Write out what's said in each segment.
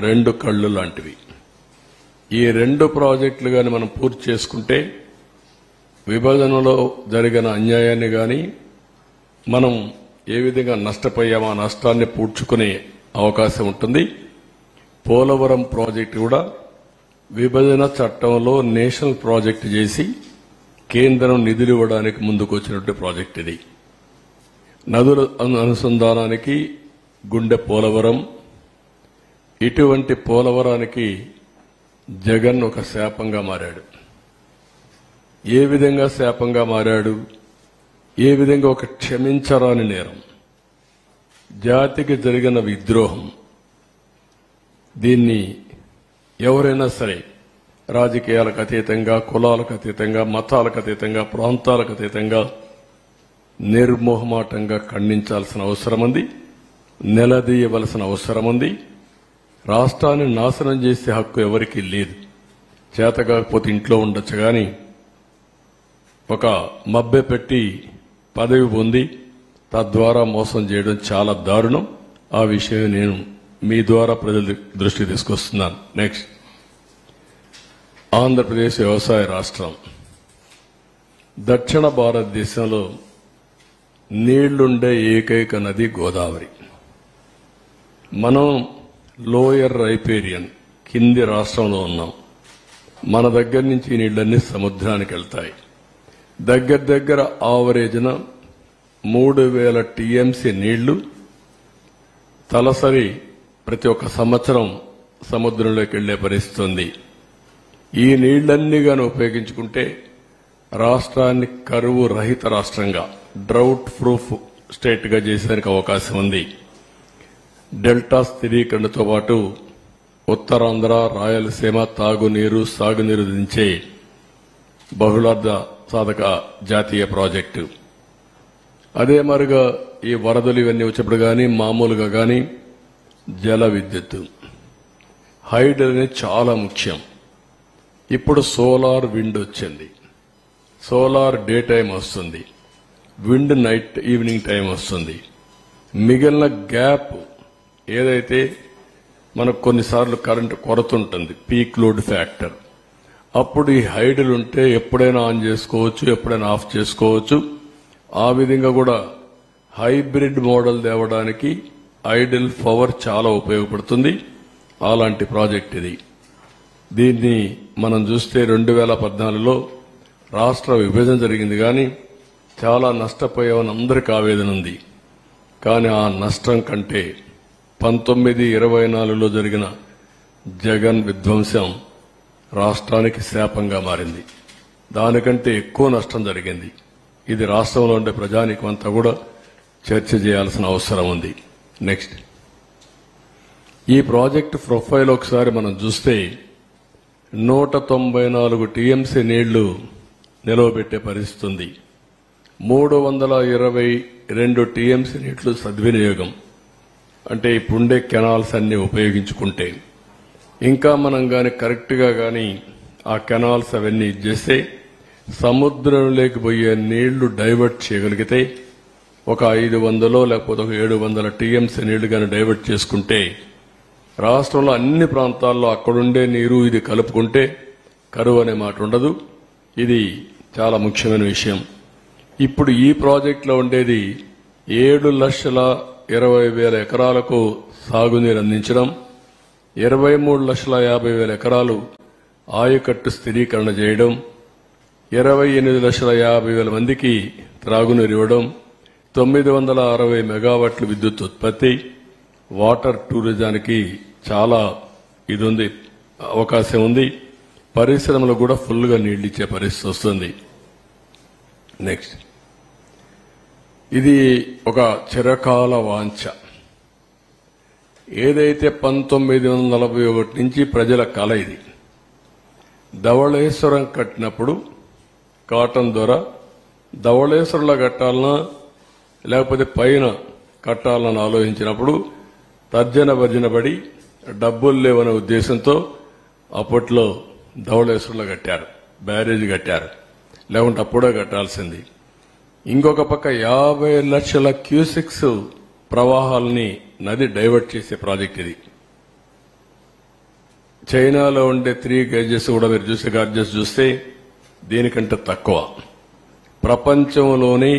రెండు కళ్ళు లాంటివి. ఈ రెండు ప్రాజెక్టులు గాని మనం పూర్తి చేసుకుంటే విభజనలో జరిగిన అన్యాయాన్ని గాని మనం ఏ విధంగా నష్టపోయామో ఆ నష్టాన్ని పూడ్చుకునే అవకాశం ఉంటుంది. పోలవరం ప్రాజెక్టు కూడా విభజన చట్టంలో నేషనల్ ప్రాజెక్టు చేసి కేంద్రం నిధులు ఇవ్వడానికి ముందుకు వచ్చినటువంటి ప్రాజెక్ట్ ఇది. నదుల అనుసంధానానికి గుండె పోలవరం. ఇటువంటి పోలవరానికి జగన్ ఒక శాపంగా మారాడు. ఏ విధంగా శాపంగా మారాడు? ఏ విధంగా ఒక క్షమించరాని నేరం, జాతికి జరిగిన విద్రోహం. దీన్ని ఎవరైనా సరే రాజకీయాలకు అతీతంగా, కులాలకు అతీతంగా, మతాలకు అతీతంగా, ప్రాంతాలకు అతీతంగా నిర్మోహమాటంగా ఖండించాల్సిన అవసరం ఉంది, నిలదీయవలసిన అవసరం ఉంది. రాష్ట్రాన్ని నాశనం చేసే హక్కు ఎవరికీ లేదు. చేతకాకపోతే ఇంట్లో ఉండొచ్చు కానీ ఒక మభ్య పెట్టి పదవి పొంది తద్వారా మోసం చేయడం చాలా దారుణం. ఆ విషయం నేను మీ ద్వారా ప్రజల దృష్టికి తీసుకొస్తున్నాను. నెక్స్ట్, ఆంధ్రప్రదేశ్ వ్యవసాయ రాష్ట్రం. దక్షిణ భారతదేశంలో నీళ్లుండే ఏకైక నది గోదావరి. మనం లోయర్ రైపేరియన్ కింది రాష్ట్రంలో ఉన్నాం. మన దగ్గర నుంచి నీళ్లన్నీ సముద్రానికి వెళ్తాయి. దగ్గర ఆవరేజ్న 3000 టీఎంసీ నీళ్లు తలసరి ప్రతి ఒక్క సంవత్సరం సముద్రంలోకి వెళ్లే పరిస్థితి ఉంది. ఈ నీళ్లన్నీ గాని ఉపయోగించుకుంటే రాష్ట్రాన్ని కరువు రహిత రాష్ట్రంగా, డ్రౌట్ ప్రూఫ్ స్టేట్ గా చేసేందుకు అవకాశం ఉంది. డెల్టా స్థిరీకరణతో పాటు ఉత్తరాంధ్ర, రాయలసీమ తాగునీరు, సాగునీరు దించే బహుళార్థ సాధక జాతీయ ప్రాజెక్టు. అదే మరిగా ఈ వరదలు ఇవన్నీ వచ్చినప్పుడు గాని మామూలుగా గాని జల విద్యుత్, హైడల్ అనేది చాలా ముఖ్యం. ఇప్పుడు సోలార్ విండ్ వచ్చింది. సోలార్ డే టైం వస్తుంది, విండ్ నైట్ ఈవినింగ్ టైం వస్తుంది. మిగిలిన గ్యాప్ ఏదైతే మనకు కొన్నిసార్లు కరెంటు కొరత ఉంటుంది, పీక్ లోడ్ ఫ్యాక్టర్, అప్పుడు ఈ హైడల్ ఉంటే ఎప్పుడైనా ఆన్ చేసుకోవచ్చు, ఎప్పుడైనా ఆఫ్ చేసుకోవచ్చు. ఆ విధంగా కూడా హైబ్రిడ్ మోడల్ తేవడానికి ఐడల్ పవర్ చాలా ఉపయోగపడుతుంది. అలాంటి ప్రాజెక్ట్ ఇది. దీన్ని మనం చూస్తే 2014లో రాష్ట్ర విభజన జరిగింది కానీ చాలా నష్టపోయామని అందరికీ ఆవేదన ఉంది. కానీ ఆ నష్టం కంటే 1924లో జరిగిన జగన్ విధ్వంసం రాష్ట్రానికి శాపంగా మారింది. దానికంటే ఎక్కువ నష్టం జరిగింది. ఇది రాష్ట్రంలో ఉండే ప్రజానీకమంతా కూడా చర్చ చేయాల్సిన అవసరం ఉంది. నెక్స్ట్, ఈ ప్రాజెక్టు ప్రొఫైల్ ఒకసారి మనం చూస్తే 194 టీఎంసీ నీళ్లు నిలవబెట్టే పరిస్థితి ఉంది. 322 టీఎంసీ నీళ్లు సద్వినియోగం. అంటే ఇప్పుడుండే కెనాల్స్ అన్ని ఉపయోగించుకుంటే, ఇంకా మనం గాని కరెక్ట్ గా గాని ఆ కెనాల్స్ అవన్నీ ఇచ్చేస్తే సముద్రంలోకి పోయే నీళ్లు డైవర్ట్ చేయగలిగితే ఒక 500 లేకపోతే ఒక 700 టీఎంసీ నీళ్లు గాని డైవర్ట్ చేసుకుంటే రాష్ట్రంలో అన్ని ప్రాంతాల్లో అక్కడుండే నీరు ఇది కలుపుకుంటే కరువు అనే మాట ఉండదు. ఇది చాలా ముఖ్యమైన విషయం. ఇప్పుడు ఈ ప్రాజెక్టులో ఉండేది 7,20,000 ఎకరాలకు సాగునీరు అందించడం, 23,50,000 ఎకరాలు ఆయకట్టు స్థిరీకరణ చేయడం, 28,50,000 మందికి త్రాగునీరు ఇవ్వడం, 960 మెగావాట్ల విద్యుత్ ఉత్పత్తి, వాటర్ టూరిజానికి చాలా ఇది ఉంది, అవకాశం ఉంది. పరిశ్రమలు కూడా ఫుల్ గా నీళ్లు ఇచ్చే పరిస్థితి వస్తుంది. నెక్స్ట్, ఇది ఒక చిరకాల వాంఛ. ఏదైతే 1941 నుంచి ప్రజల కల ఇది. ధవళేశ్వరం కట్టినప్పుడు కాటన్ ద్వారా ధవళేశ్వరంలో కట్టాలన్నా లేకపోతే పైన కట్టాలని ఆలోచించినప్పుడు తర్జన భర్జన పడి డబ్బులు లేవనే ఉద్దేశంతో అప్పట్లో ధవళేశ్వరంలో కట్టారు, బ్యారేజ్ కట్టారు. లేకుంటే అప్పుడే కట్టాల్సింది. ఇంకొక పక్క 50 లక్షల క్యూసెక్స్ ప్రవాహాలని నది డైవర్ట్ చేసే ప్రాజెక్ట్ ఇది. చైనాలో ఉండే 3 గేజెస్ కూడా మీరు చూస్తే గార్జెస్ చూస్తే దీనికంటే తక్కువ. ప్రపంచంలోని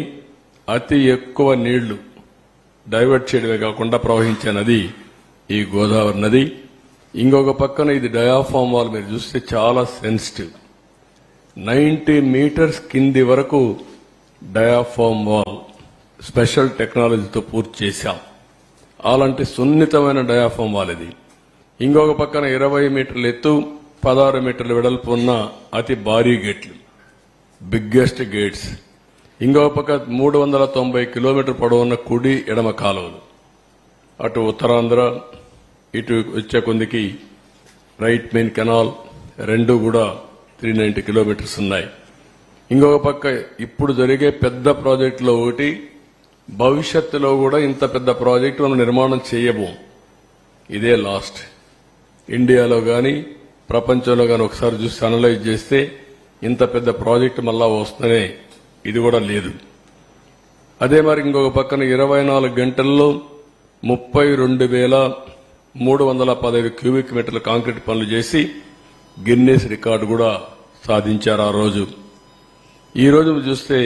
అతి ఎక్కువ నీళ్లు డైవర్ట్ చేయడమే కాకుండా ప్రవహించే నది ఈ గోదావరి నది. ఇంకొక పక్కన ఇది డయాఫామ్ వాల్ మీరు చూస్తే చాలా సెన్సిటివ్. 90 మీటర్స్ కింది వరకు డయాఫామ్ వాల్ స్పెషల్ టెక్నాలజీతో పూర్తి చేశాం. అలాంటి సున్నితమైన డయాఫామ్ వాల్ ఇది. ఇంకొక పక్కన 20 మీటర్ల ఎత్తు 16 మీటర్ల వెడల్పు ఉన్న అతి భారీ గేట్లు, బిగ్గెస్ట్ గేట్స్. ఇంకొక పక్క 390 కిలోమీటర్ పొడవున్న కుడి ఎడమ కాలువలు. అటు ఉత్తరాంధ్ర ఇటు వచ్చే కొందికి రైట్ మెయిన్ కెనాల్ రెండు కూడా 390 కిలోమీటర్స్ ఉన్నాయి. ఇంకొక పక్క ఇప్పుడు జరిగే పెద్ద ప్రాజెక్టులో ఒకటి, భవిష్యత్తులో కూడా ఇంత పెద్ద ప్రాజెక్టు మనం నిర్మాణం చేయబోం. ఇదే లాస్ట్. ఇండియాలో గాని ప్రపంచంలో గాని ఒకసారి చూసి అనలైజ్ చేస్తే ఇంత పెద్ద ప్రాజెక్టు మళ్ళా వస్తుందనే ఇది కూడా లేదు. అదే మరి ఇంకొక పక్కన 24 గంటల్లో 32,315 క్యూబిక్ మీటర్ల కాంక్రీట్ పనులు చేసి గిన్నెస్ రికార్డు కూడా సాధించారు ఆ రోజు. ఈ రోజు చూస్తే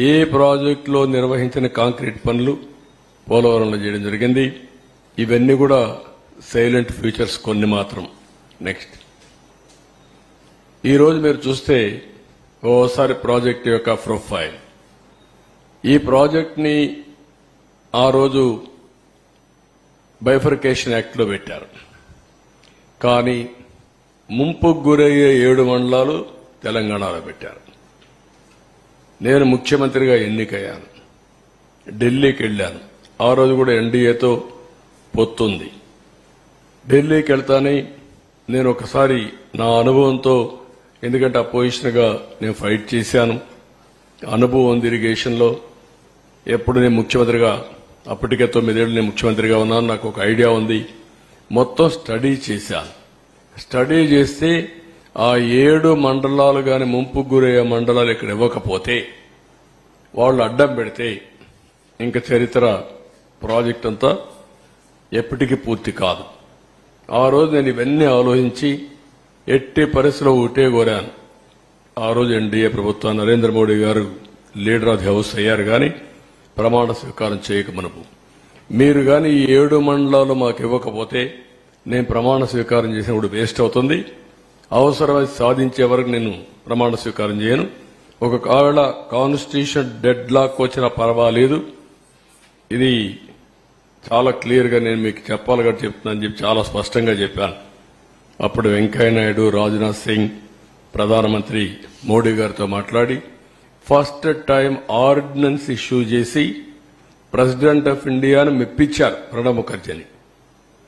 ఏ ప్రాజెక్టులో నిర్వహించిన కాంక్రీట్ పనులు పోలవరంలో చేయడం జరిగింది. ఇవన్నీ కూడా సైలెంట్ ఫ్యూచర్స్ కొన్ని మాత్రం. నెక్స్ట్ ఈ రోజు మీరు చూస్తే ఓసారి ప్రాజెక్ట్ యొక్క ప్రొఫైల్. ఈ ప్రాజెక్ట్ ని ఆ రోజు బైఫర్కేషన్ యాక్ట్ లో పెట్టారు. కానీ ముంపుకు గురయ్యే 7 మండలాలు తెలంగాణలో పెట్టారు. నేను ముఖ్యమంత్రిగా ఎన్నికయ్యాను, ఢిల్లీకి వెళ్లాను. ఆ రోజు కూడా ఎన్డీఏతో పొత్తుంది. ఢిల్లీకి వెళ్తానే నేను ఒకసారి నా అనుభవంతో, ఎందుకంటే అపోజిషన్ గా నేను ఫైట్ చేశాను, అనుభవం ఉంది ఇరిగేషన్లో. ఎప్పుడు నేను ముఖ్యమంత్రిగా, అప్పటికే 9 ఏళ్లు నేను ముఖ్యమంత్రిగా ఉన్నాను, నాకు ఒక ఐడియా ఉంది. మొత్తం స్టడీ చేశాను. స్టడీ చేస్తే ఆ 7 మండలాలు గాని ముంపుకు గురయ్యే మండలాలు ఇక్కడ ఇవ్వకపోతే, వాళ్ళు అడ్డం పెడితే ఇంకా చరిత్ర ప్రాజెక్ట్ అంతా ఎప్పటికీ పూర్తి కాదు. ఆ రోజు నేను ఇవన్నీ ఆలోచించి ఎట్టి పరిస్థితిలో ఒకటే కోరాను. ఆ రోజు ఎన్డీఏ ప్రభుత్వం నరేంద్ర మోడీ గారు లీడర్ ఆఫ్ ది హౌస్ అయ్యారు. కానీ ప్రమాణ స్వీకారం చేయక మనకు మీరు కానీ ఈ 7 మండలాలు మాకు ఇవ్వకపోతే నేను ప్రమాణ స్వీకారం చేసినప్పుడు వేస్ట్ అవుతుంది. అవసరమై సాధించే వరకు నేను ప్రమాణ స్వీకారం చేయను. ఒకవేళ కాన్స్టిట్యూషన్ డెడ్ లాక్ వచ్చినా పర్వాలేదు, ఇది చాలా క్లియర్ గా నేను మీకు చెప్పాలిగా చెప్తున్నాను చెప్పి చాలా స్పష్టంగా చెప్పాను. అప్పుడు వెంకయ్యనాయుడు, రాజ్నాథ్ సింగ్, ప్రధానమంత్రి మోడీ గారితో మాట్లాడి ఫస్ట్ టైం ఆర్డినెన్స్ ఇష్యూ చేసి ప్రెసిడెంట్ ఆఫ్ ఇండియాను మెప్పించారు ప్రణబ్ ముఖర్జీని.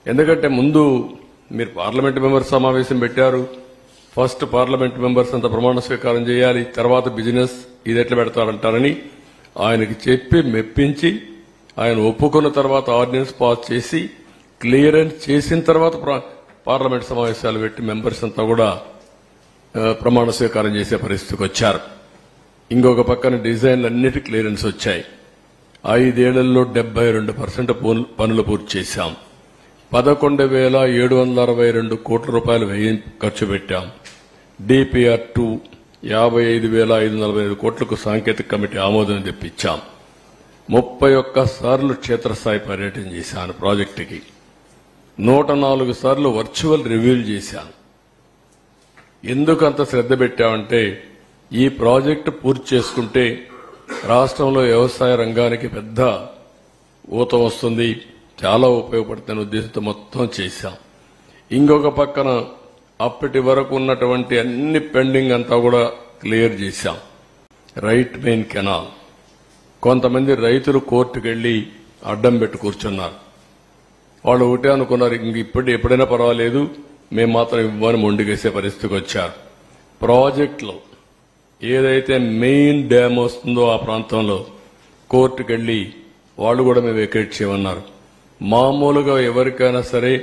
ఎందుకంటే ముందు మీరు పార్లమెంట్ మెంబర్స్ సమావేశం పెట్టారు, ఫస్ట్ పార్లమెంట్ మెంబర్స్ అంతా ప్రమాణ స్వీకారం చేయాలి, తర్వాత బిజినెస్ ఇది ఎట్లా పెడతారంటారని ఆయనకి చెప్పి మెప్పించి ఆయన ఒప్పుకున్న తర్వాత ఆర్డినెన్స్ పాస్ చేసి క్లియరెన్స్ చేసిన తర్వాత పార్లమెంట్ సమావేశాలు పెట్టి మెంబర్స్ అంతా కూడా ప్రమాణ స్వీకారం చేసే పరిస్థితికి వచ్చారు. ఇంకొక పక్కన డిజైన్లు అన్నిటి క్లియరెన్స్ వచ్చాయి. 5 ఏళ్లలో 72% పనులు పూర్తి చేశాం. 11,762 కోట్ల రూపాయలు ఖర్చు పెట్టాం. DPR2 55,545 కోట్లకు సాంకేతిక కమిటీ ఆమోదం తెప్పించాం. 31 సార్లు క్షేత్రస్థాయి పర్యటన చేశాను ప్రాజెక్టుకి. 104 సార్లు వర్చువల్ రివ్యూలు చేశాను. ఎందుకు అంత శ్రద్ధ పెట్టామంటే ఈ ప్రాజెక్టు పూర్తి చేసుకుంటే రాష్ట్రంలో వ్యవసాయ రంగానికి పెద్ద ఊతం వస్తుంది, చాలా ఉపయోగపడుతున్న ఉద్దేశంతో మొత్తం చేశాం. ఇంకొక పక్కన అప్పటి వరకు ఉన్నటువంటి అన్ని పెండింగ్ అంతా కూడా క్లియర్ చేశాం. రైట్ మెయిన్ కెనాల్ కొంతమంది రైతులు కోర్టుకు వెళ్లి అడ్డం పెట్టి కూర్చున్నారు. వాళ్ళు ఒకటే అనుకున్నారు, ఇంక ఎప్పుడైనా పర్వాలేదు మేము మాత్రం ఇవ్వని మొండిగేసే పరిస్థితికి వచ్చారు. ప్రాజెక్టులో ఏదైతే మెయిన్ డ్యామ్ వస్తుందో ఆ ప్రాంతంలో కోర్టుకు వెళ్లి వాళ్ళు కూడా మేము వెకేట్ చేయమన్నారు. మామూలుగా ఎవరికైనా సరే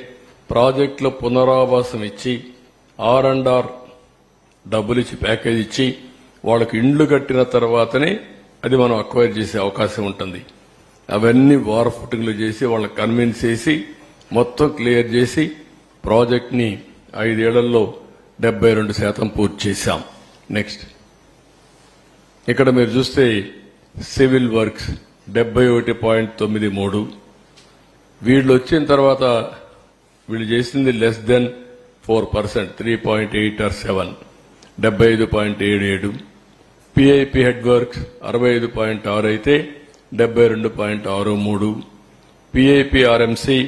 ప్రాజెక్టులో పునరావాసం ఇచ్చి R&R డబ్బులు ఇచ్చి ప్యాకేజ్ ఇచ్చి వాళ్ళకి ఇండ్లు కట్టిన తర్వాతనే అది మనం అక్వైర్ చేసే అవకాశం ఉంటుంది. అవన్నీ వార్ ఫుటింగ్లు చేసి వాళ్ళని కన్విన్స్ చేసి మొత్తం క్లియర్ చేసి ప్రాజెక్ట్ ని 5 ఏళ్లలో 72% పూర్తి చేశాం. నెక్స్ట్ ఇక్కడ మీరు చూస్తే సివిల్ వర్క్స్ 71.93. వీళ్ళు వచ్చిన తర్వాత వీళ్ళు చేసింది less than 4%, 3.8 or 7, 75.77. PIP head works 65.6 అయితే 72.63. పిఐపి ఆర్ఎంసీ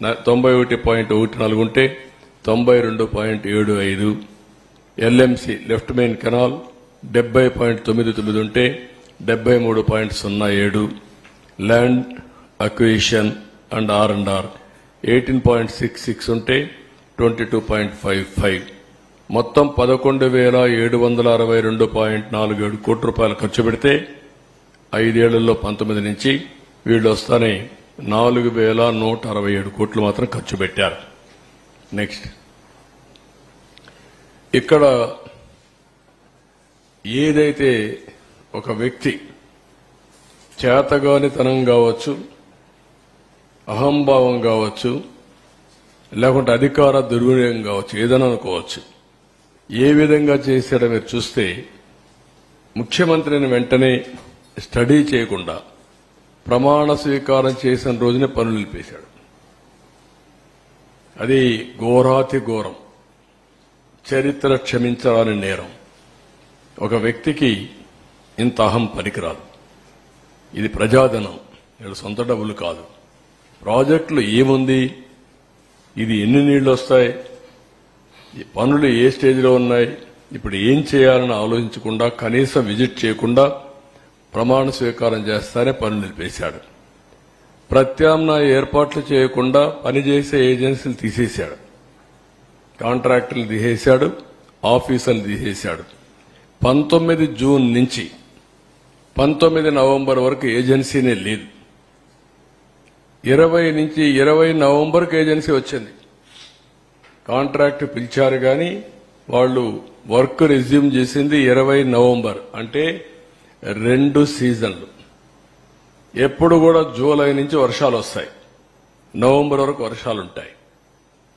91.14 ఉంటే 92.75. ఎల్ఎంసీ లెఫ్ట్ మెయిన్ కెనాల్ 70.99 ఉంటే 73.07. ల్యాండ్ అక్విజిషన్ అండ్ R&R 18.66 ఉంటే 22.55. మొత్తం 11,762.47 కోట్ల రూపాయలు ఖర్చు పెడితే 5 ఏళ్లలో 19 నుంచి వీళ్ళు వస్తానే 4,167 కోట్లు మాత్రం ఖర్చు పెట్టారు. నెక్స్ట్ ఇక్కడ ఏదైతే ఒక వ్యక్తి చేతగానితనం కావచ్చు, అహంభావం కావచ్చు, లేకుంటే అధికార దుర్వినియోగం కావచ్చు, ఏదైనా అనుకోవచ్చు, ఏ విధంగా చేశాడో మీరు చూస్తే ముఖ్యమంత్రిని వెంటనే స్టడీ చేయకుండా ప్రమాణ స్వీకారం చేసిన రోజునే పనులు నిలిపేశాడు. అది ఘోరాతి ఘోరం, చరిత్ర క్షమించాలని నేరం. ఒక వ్యక్తికి ఇంత అహం పనికిరాదు. ఇది ప్రజాధనం, వీళ్ళ సొంత డబ్బులు కాదు. ప్రాజెక్టులు ఏముంది, ఇది ఎన్ని నీళ్లు వస్తాయి, ఈ పనులు ఏ స్టేజ్లో ఉన్నాయి, ఇప్పుడు ఏం చేయాలని ఆలోచించకుండా, కనీసం విజిట్ చేయకుండా ప్రమాణ స్వీకారం చేస్తానే పనులు నిలిపేశాడు. ప్రత్యామ్నాయ ఏర్పాట్లు చేయకుండా పనిచేసే ఏజెన్సీలు తీసేశాడు, కాంట్రాక్టర్లు తీసేశాడు, ఆఫీసర్లు తీసేశాడు. 19 జూన్ నుంచి 19 నవంబర్ వరకు ఏజెన్సీనే లేదు. 20 నుంచి 20 నవంబర్కి ఏజెన్సీ వచ్చింది. కాంట్రాక్ట్ పిలిచారు కానీ వాళ్ళు వర్క్ రెజ్యూమ్ చేసింది 20 నవంబర్, అంటే 2 సీజన్లు. ఎప్పుడు కూడా జూలై నుంచి వర్షాలు వస్తాయి, నవంబర్ వరకు వర్షాలుంటాయి.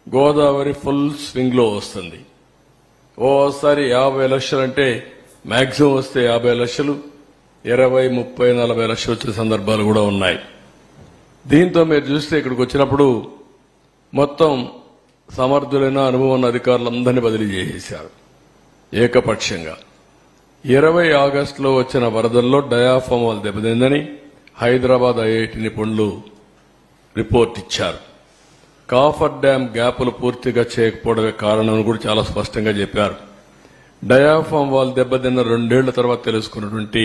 గోదావరి ఫుల్ స్వింగ్ లో వస్తుంది. ఓసారి 50 లక్షలు అంటే మాక్సిమం వస్తే 50 లక్షలు, 20, 30, 40 లక్షలు వచ్చే సందర్భాలు కూడా ఉన్నాయి. దీంతో మీరు చూస్తే ఇక్కడికి వచ్చినప్పుడు మొత్తం సమర్థులైన అనుభవం ఉన్న అధికారులందరినీ బదిలీ చేసేశారు ఏకపక్షంగా. 20 ఆగస్టులో వచ్చిన వరదల్లో డయాఫామ్ వాళ్ళు దెబ్బతిందని హైదరాబాద్ ఐఐటి నిపుణులు రిపోర్ట్ ఇచ్చారు. కాఫర్ డ్యాం గ్యాపులు పూర్తిగా చేయకపోవడమే కారణం కూడా చాలా స్పష్టంగా చెప్పారు. డయాఫామ్ వాళ్ళు దెబ్బతిన్న 2 ఏళ్ల తర్వాత తెలుసుకున్నటువంటి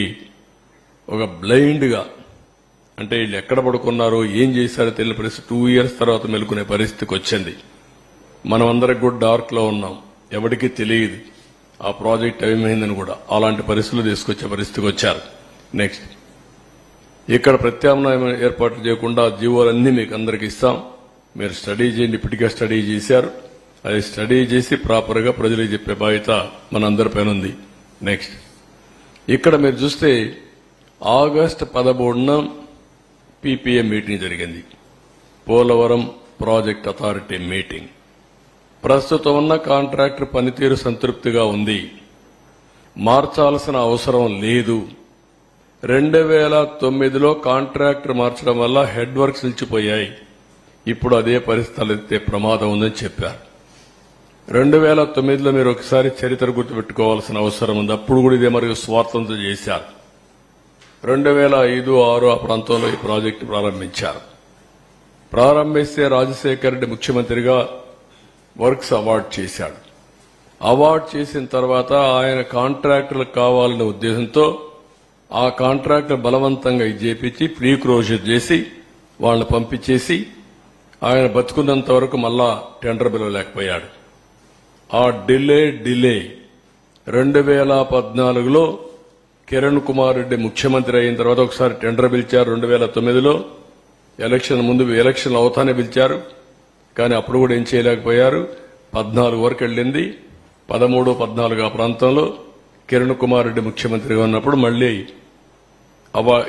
ఒక బ్లైండ్ గా, అంటే వీళ్ళు ఎక్కడ పడుకున్నారో ఏం చేశారో తెలియని పరిస్థితి 2 ఇయర్స్ తర్వాత మెలుకునే పరిస్థితికి వచ్చింది. మనం అందరికి కూడా డార్క్ లో ఉన్నాం, ఎవరికీ తెలియదు ఆ ప్రాజెక్ట్ ఏమైందని కూడా. అలాంటి పరిస్థితులు తీసుకొచ్చే పరిస్థితికి వచ్చారు. నెక్స్ట్ ఇక్కడ ప్రత్యామ్నాయం ఏర్పాట్లు చేయకుండా జీవోలన్నీ మీకు అందరికి ఇస్తాం, మీరు స్టడీ చేయండి. ఇప్పటికే స్టడీ చేశారు, అది స్టడీ చేసి ప్రాపర్ గా ప్రజలకు చెప్పే బాధ్యత మనందరిపైన ఉంది. నెక్స్ట్ ఇక్కడ మీరు చూస్తే ఆగస్టు 13న పీపీఏ మీటింగ్ జరిగింది, పోలవరం ప్రాజెక్ట్ అథారిటీ మీటింగ్. ప్రస్తుతం ఉన్న కాంట్రాక్టర్ పనితీరు సంతృప్తిగా ఉంది, మార్చాల్సిన అవసరం లేదు. 2009లో కాంట్రాక్టర్ మార్చడం వల్ల హెడ్ వర్క్స్ నిలిచిపోయాయి, ఇప్పుడు అదే పరిస్థితులు ఎత్తే ప్రమాదం ఉందని చెప్పారు. 2009లో మీరు ఒకసారి చరిత్ర గుర్తుపెట్టుకోవాల్సిన అవసరం ఉంది. అప్పుడు కూడా ఇదే మరియు స్వార్థంతో చేశారు. 2005, 2006 ఆ ప్రాంతంలో ఈ ప్రాజెక్టు ప్రారంభించారు. ప్రారంభిస్తే రాజశేఖర రెడ్డి ముఖ్యమంత్రిగా వర్క్స్ అవార్డు చేశాడు. అవార్డు చేసిన తర్వాత ఆయన కాంట్రాక్టర్లకు కావాలనే ఉద్దేశంతో ఆ కాంట్రాక్టర్ బలవంతంగా చేపించి ప్రీ క్లోజర్ చేసి వాళ్ళని పంపించేసి ఆయన బతుకున్నంత వరకు మళ్ళా టెండర్ పిలవలేకపోయాడు. ఆ డిలే 2014లో కిరణ్ కుమార్ రెడ్డి ముఖ్యమంత్రి అయిన తర్వాత ఒకసారి టెండర్ పిలిచారు. 2009లో ఎలక్షన్ ముందు ఎలక్షన్ అవుతానే పిలిచారు, కానీ అప్పుడు కూడా ఏం చేయలేకపోయారు. 14 వరకు వెళ్ళింది. 13, 14 ఆ ప్రాంతంలో కిరణ్ కుమార్ రెడ్డి ముఖ్యమంత్రిగా ఉన్నప్పుడు మళ్లీ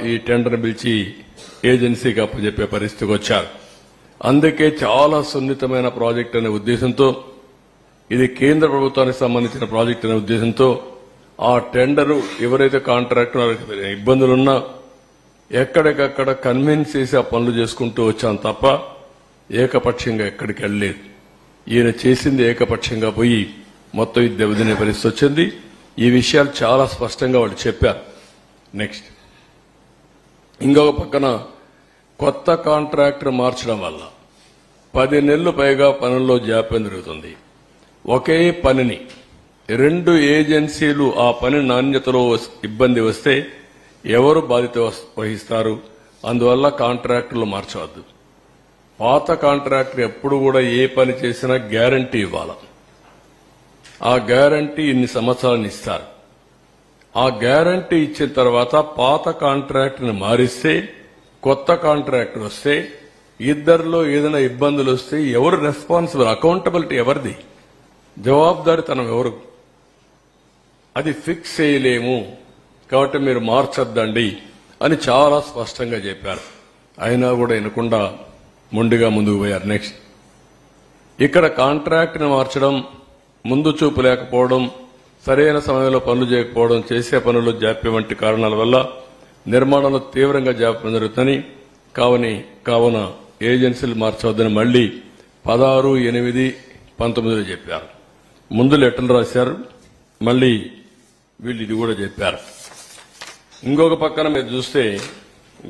ఈ టెండర్ పిలిచి ఏజెన్సీకి అప్పచెప్పే పరిస్థితికి వచ్చారు. అందుకే చాలా సున్నితమైన ప్రాజెక్ట్ అనే ఉద్దేశంతో ఇది కేంద్ర ప్రభుత్వానికి సంబంధించిన ప్రాజెక్టు అనే ఉద్దేశంతో ఆ టెండరు ఎవరైతే కాంట్రాక్టర్ ఇబ్బందులున్నా ఎక్కడికక్కడ కన్విన్స్ చేసి ఆ పనులు చేసుకుంటూ వచ్చాం తప్ప ఏకపక్షంగా ఎక్కడికి వెళ్ళలేదు. ఈయన చేసింది ఏకపక్షంగా పోయి మొత్తం ఇది దెబ్బతినే పరిస్థితి వచ్చింది. ఈ విషయాలు చాలా స్పష్టంగా వాళ్ళు చెప్పారు. నెక్స్ట్ ఇంకొక పక్కన కొత్త కాంట్రాక్టర్ మార్చడం వల్ల 10 నెలలు పైగా పనుల్లో జాప్యం జరుగుతుంది. ఒకే పనిని 2 ఏజెన్సీలు ఆ పని నాణ్యతలో ఇబ్బంది వస్తే ఎవరు బాధ్యత వహిస్తారు? అందువల్ల కాంట్రాక్టర్లు మార్చవద్దు. పాత కాంట్రాక్టర్ ఎప్పుడు కూడా ఏ పని చేసినా గ్యారంటీ ఇవ్వాలి. ఆ గ్యారంటీ ఇన్ని సంవత్సరాలను ఇస్తారు. ఆ గ్యారంటీ ఇచ్చిన తర్వాత పాత కాంట్రాక్టర్ని మారిస్తే కొత్త కాంట్రాక్టర్ వస్తే ఇద్దరిలో ఏదైనా ఇబ్బందులు వస్తే ఎవరు రెస్పాన్సిబుల్? అకౌంటబిలిటీ ఎవరిది? జవాబుదారీతనం ఎవరు? అది ఫిక్స్ చేయలేము కాబట్టి మీరు మార్చొద్దండి అని చాలా స్పష్టంగా చెప్పారు. అయినా కూడా వినకుండా మొండిగా ముందుకు పోయారు. నెక్స్ట్ ఇక్కడ కాంట్రాక్ట్ని మార్చడం, ముందు చూపు లేకపోవడం, సరైన సమయంలో పనులు చేయకపోవడం, చేసే పనుల్లో జాప్యం వంటి కారణాల వల్ల నిర్మాణంలో తీవ్రంగా జాప్యం జరుగుతుందని కావున ఏజెన్సీలు మార్చవద్దని మళ్లీ 16/8/19 చెప్పారు. ముందు లెటర్లు రాశారు, మళ్లీ వీళ్ళు ఇది కూడా చెప్పారు. ఇంకొక పక్కన మీరు చూస్తే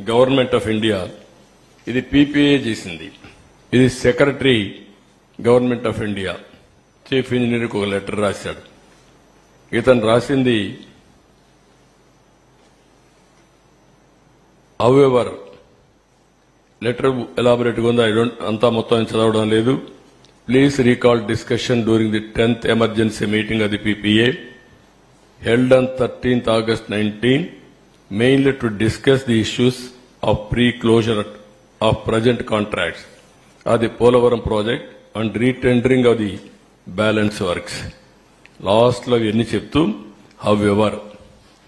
గవర్నమెంట్ ఆఫ్ ఇండియా ఇది పీపీఏ చేసింది. ఇది secretary government of India chief ఇంజనీర్కి ఒక లెటర్ రాశాడు. ఇతను రాసింది హౌఎవర్ లెటర్ ఎలాబొరేట్గా ఉంది. అంతా మొత్తం చదవడం లేదు. Please recall discussion during the 10th emergency meeting of the PPA held on 13th August 19, mainly to discuss the issues of pre-closure of present contracts of the Polavaram project and retendering of the balance works. Last lo enni cheptu, however,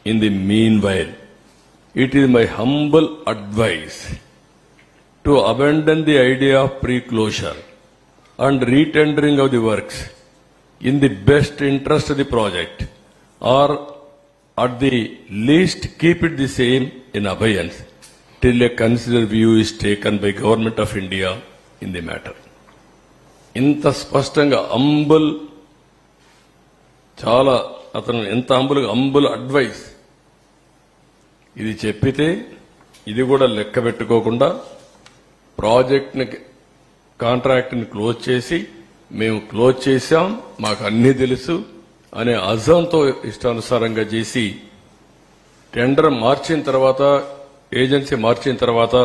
in the meanwhile, it is my humble advice to abandon the idea of pre-closure and retendering of the works in the best interest of the project, or at the least keep it the same in abeyance till a considered view is taken by Government of India in the matter. ఇంత స్పష్టంగా అంబుల్, చాలా అతను ఎంత అంబుల్ advice ఇది చెప్పితే ఇది కూడా లెక్క పెట్టుకోకుండా ప్రాజెక్ట్ని కాంట్రాక్ట్ని క్లోజ్ చేసి మేము క్లోజ్ చేశాం, మాకు అన్నీ తెలుసు అనే అజంతో ఇష్టానుసారంగా చేసి టెండర్ మార్చిన తర్వాత, ఏజెన్సీ మార్చిన తర్వాత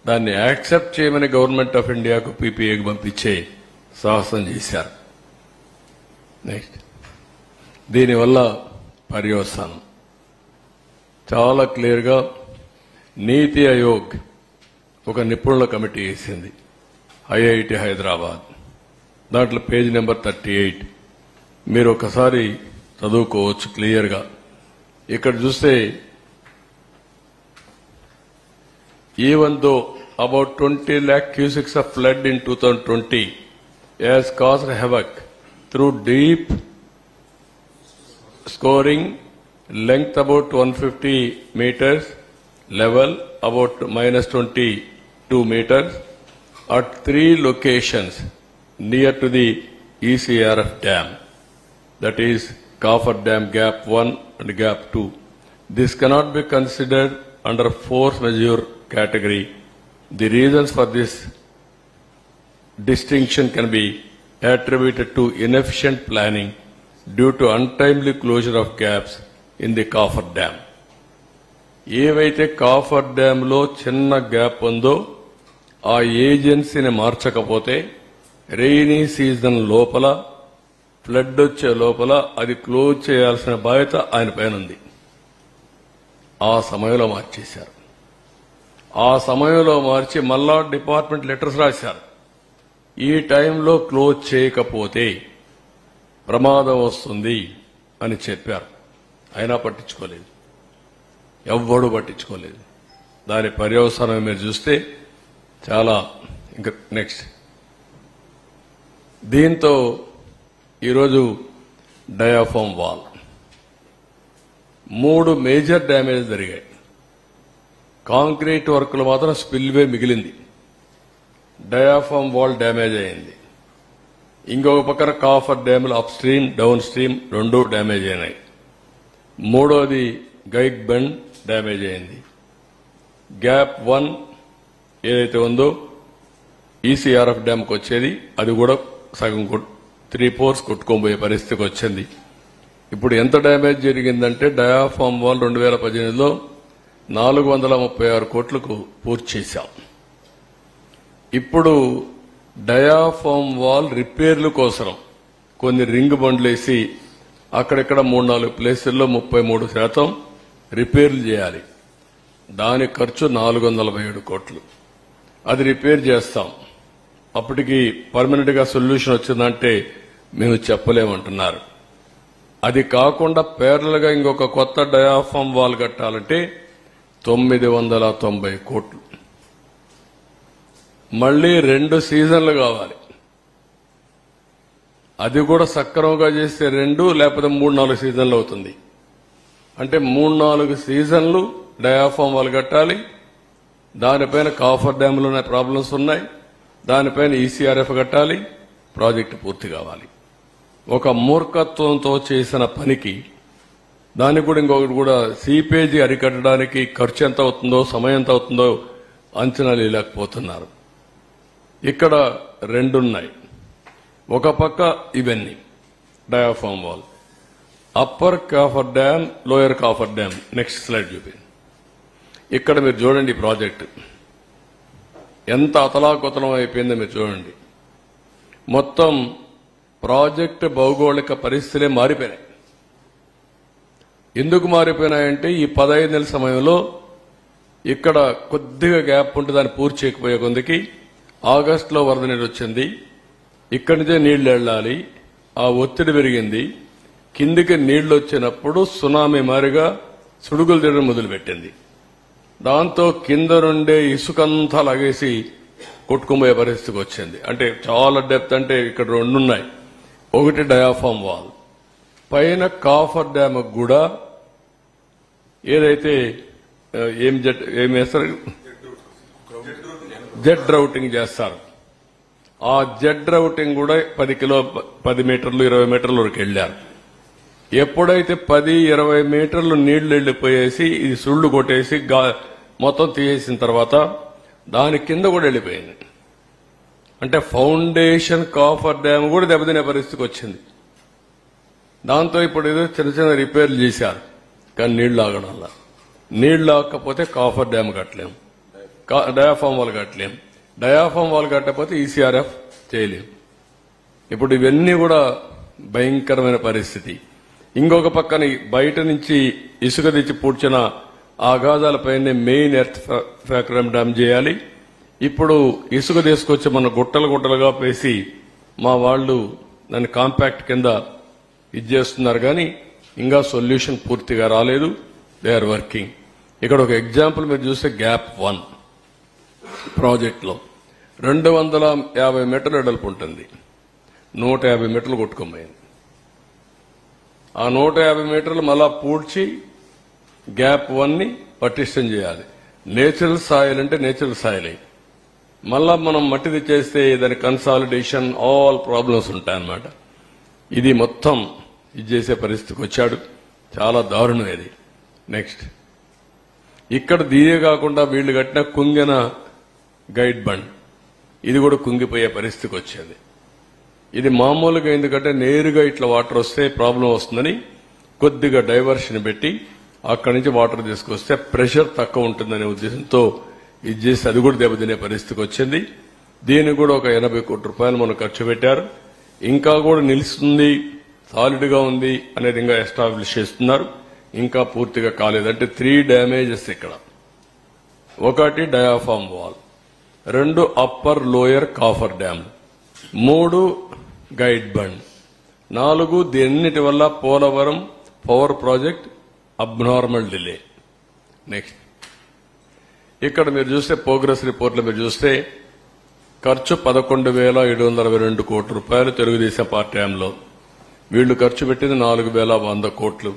దాన్ని యాక్సెప్ట్ చేయమని గవర్నమెంట్ ఆఫ్ ఇండియాకు పీపీఏకి పంపించే సాహసం చేశారు. నెక్స్ట్ దీనివల్ల పర్యవసానం చాలా క్లియర్గా నీతి ఆయోగ్ ఒక నిపుణుల కమిటీ వేసింది, ఐఐటి హైదరాబాద్. దాంట్లో పేజ్ నెంబర్ 38 మీరు ఒకసారి చదువుకోవచ్చు క్లియర్గా. ఇక్కడ చూస్తే even though about 20 lakh cusics of flood in 2020 has caused havoc through deep scoring, length about 150 meters, level about -22 meters at 3 locations near to the ECRF dam, that is Coffer Dam Gap 1 and Gap 2. This cannot be considered under force majeure category. The reasons for this distinction can be attributed to inefficient planning due to untimely closure of gaps in the Coffer Dam. ఏవైతే coffer dam లో చిన్న gap ఉందో ఆ ఏజెన్సీని మార్చకపోతే rainy season లోపల, flood వచ్చే లోపల అది close చేయాల్సిన బాధ్యత ఆయన పైన ఉంది. ఆ సమయంలో మార్చేశారు. ఆ సమయంలో మార్చి మళ్ళా డిపార్ట్మెంట్ లెటర్స్ రాశారు. ఈ టైంలో క్లోజ్ చేయకపోతే ప్రమాదం వస్తుంది అని చెప్పారు. అయినా పట్టించుకోలేదు, ఎవ్వడూ పట్టించుకోలేదు. దాని పర్యవసానం మీరు చూస్తే చాలా. ఇంకా నెక్స్ట్ దీంతో ఈరోజు డయాఫామ్ వాల్ 3 మేజర్ డ్యామేజ్ జరిగాయి. కాంక్రీట్ వర్క్లు మాత్రం స్పిల్వే మిగిలింది. డయాఫామ్ వాల్ డ్యామేజ్ అయింది. ఇంకొక పక్కన కాఫర్ డ్యాములు up stream down stream 2 damage అయినాయి. మూడోది గైడ్ బండ్ డ్యామేజ్ అయింది. గ్యాప్ 1 ఏదైతే ఉందో ఈసీఆర్ఎఫ్ డ్యామ్కి వచ్చేది అది కూడా సగం 3/4 కొట్టుకోబోయే పరిస్థితికి వచ్చింది. ఇప్పుడు ఎంత డ్యామేజ్ జరిగిందంటే డయాఫామ్ వాల్ 2018లో 436 కోట్లకు పూర్తి చేశాం. ఇప్పుడు డయాఫామ్ వాల్ రిపేర్ల కోసం కొన్ని రింగ్ బండ్లేసి అక్కడెక్కడ 3-4 ప్లేసుల్లో 33% రిపేర్లు చేయాలి. దాని ఖర్చు 447 కోట్లు. అది రిపేర్ చేస్తాం. అప్పటికి పర్మనెంట్ గా సొల్యూషన్ వచ్చిందంటే మేము చెప్పలేమంటున్నారు. అది కాకుండా పేర్లల్ గా ఇంకొక కొత్త డయాఫామ్ వాల్ కట్టాలంటే 990 కోట్లు. మళ్లీ 2 సీజన్లు కావాలి. అది కూడా సక్రమంగా చేస్తే 2 లేకపోతే 3-4 సీజన్లు అవుతుంది. అంటే 3-4 సీజన్లు డయాఫామ్ వాల్ కట్టాలి. దానిపైన కాఫర్ డ్యాములోనే ప్రాబ్లమ్స్ ఉన్నాయి. దానిపైన ఈసీఆర్ఎఫ్ కట్టాలి. ప్రాజెక్టు పూర్తి కావాలి. ఒక మూర్ఖత్వంతో చేసిన పనికి దానికి కూడా ఇంకొకటి కూడా సీపేజీ అరికట్టడానికి ఖర్చు ఎంత అవుతుందో సమయం ఎంత అవుతుందో అంచనా లేకపోతున్నారు. ఇక్కడ 2 ఉన్నాయి. ఒక పక్క ఇవన్నీ diaphragm wall, upper coffer dam, lower coffer dam. Next slide చూపి. ఇక్కడ మీరు చూడండి ప్రాజెక్టు ఎంత అతలాకుతలం అయిపోయిందో మీరు చూడండి. మొత్తం ప్రాజెక్టు భౌగోళిక పరిస్థితులే మారిపోయినాయి. ఎందుకు మారిపోయినాయంటే ఈ 15 నెలల సమయంలో ఇక్కడ కొద్దిగా గ్యాప్ ఉంటే దాన్ని పూర్తి చేయకపోయే కొందికి ఆగస్టులో వరద నీరు వచ్చింది. ఇక్కడి నుంచే నీళ్లు వెళ్లాలి. ఆ ఒత్తిడి పెరిగింది. కిందికి నీళ్లు వచ్చినప్పుడు సునామీ మారిగా సుడుగులు తిరగడం మొదలుపెట్టింది. దాంతో కింద నుండే ఇసుకంతా లాగేసి కొట్టుకుపోయే పరిస్థితికి వచ్చింది. అంటే చాలా డెప్త్. అంటే ఇక్కడ 2 ఉన్నాయి. ఒకటి డయాఫామ్ వాల్, పైన కాఫర్ డ్యామ్ కూడా ఏదైతే ఏం వేస్తారు, జెడ్ రౌటింగ్ చేస్తారు. ఆ జెడ్ రౌటింగ్ కూడా 10 మీటర్లు 20 మీటర్ల వరకు వెళ్లారు. ఎప్పుడైతే 10-20 మీటర్లు నీళ్లు వెళ్లిపోయేసి ఇది సుళ్లు కొట్టేసి మొత్తం తీసేసిన తర్వాత దాని కింద కూడా వెళ్లిపోయింది. అంటే ఫౌండేషన్ కాఫర్ డ్యామ్ కూడా దెబ్బతినే పరిస్థితికి వచ్చింది. దాంతో ఇప్పుడు ఏదో చిన్న రిపేర్లు చేశారు. కానీ నీళ్లు ఆగడంలా. నీళ్లు ఆగకపోతే కాఫర్ డ్యామ్ కట్టలేం, డయాఫామ్ వాల్ కట్టలేం. డయాఫామ్ వాల్ కట్టకపోతే ఈసీఆర్ఎఫ్ చేయలేం. ఇప్పుడు ఇవన్నీ కూడా భయంకరమైన పరిస్థితి. ఇంకొక పక్కన బయట నుంచి ఇసుక తెచ్చి పూడ్చిన ఆ గాజాలపైనే మెయిన్ ఎర్త్ ఫ్యాక్టరీ డ్యామ్ చేయాలి. ఇప్పుడు ఇసుక తీసుకొచ్చి మన గుట్టలుగా వేసి మా వాళ్లు దాన్ని కాంపాక్ట్ కింద చేస్తున్నారు. కానీ ఇంకా సొల్యూషన్ పూర్తిగా రాలేదు. They are working. ఇక్కడ ఒక ఎగ్జాంపుల్ మీరు చూస్తే గ్యాప్ 1 ప్రాజెక్టులో 250 మీటర్ల వెడల్పు ఉంటుంది. 150 మీటర్లు కొట్టుకోపోయింది. ఆ 150 మీటర్లు మళ్ళా పూడ్చి గ్యాప్ 1ని పటిష్టం చేయాలి. నేచురల్ సాయిల్ అంటే నేచురల్ సాయిల్. మళ్ళా మనం మట్టి తెచ్చేస్తే దాని కన్సాలిడేషన్ ఆల్ ప్రాబ్లమ్స్ ఉంటాయన్నమాట. ఇది మొత్తం ఇది చేసే పరిస్థితికి వచ్చాడు. చాలా దారుణం ఇది. నెక్స్ట్ ఇక్కడ దీనే కాకుండా వీళ్లు కట్టిన కుంగిన గైడ్ బండ్ ఇది కూడా కుంగిపోయే పరిస్థితికి వచ్చింది. ఇది మామూలుగా ఎందుకంటే నేరుగా ఇట్లా వాటర్ వస్తే ప్రాబ్లం వస్తుందని కొద్దిగా డైవర్షన్ పెట్టి అక్కడి నుంచి వాటర్ తీసుకొస్తే ప్రెషర్ తక్కువ ఉంటుందనే ఉద్దేశంతో ఇది చేసి అది కూడా దెబ్బతినే పరిస్థితికి వచ్చింది. దీనికి కూడా ఒక 80 కోట్ల రూపాయలు మనం ఖర్చు పెట్టారు. ఇంకా కూడా నిలుస్తుంది, సాలిడ్ గా ఉంది అనేది ఇంకా ఎస్టాబ్లిష్ చేస్తున్నారు. ఇంకా పూర్తిగా కాలేదంటే 3 డ్యామేజెస్ ఇక్కడ. ఒకటి diaphragm wall, 2 upper lower coffer dam, 3 guide bund, 4 దీన్నిటి వల్ల Polavaram power project abnormal delay. Next ఇక్కడ మీరు చూస్తే ప్రోగ్రెస్ రిపోర్ట్లో మీరు చూస్తే ఖర్చు 11,722 కోట్ల రూపాయలు తెలుగుదేశం పార్టీ హయాంలో. వీళ్లు ఖర్చు పెట్టింది 4,100 కోట్లు.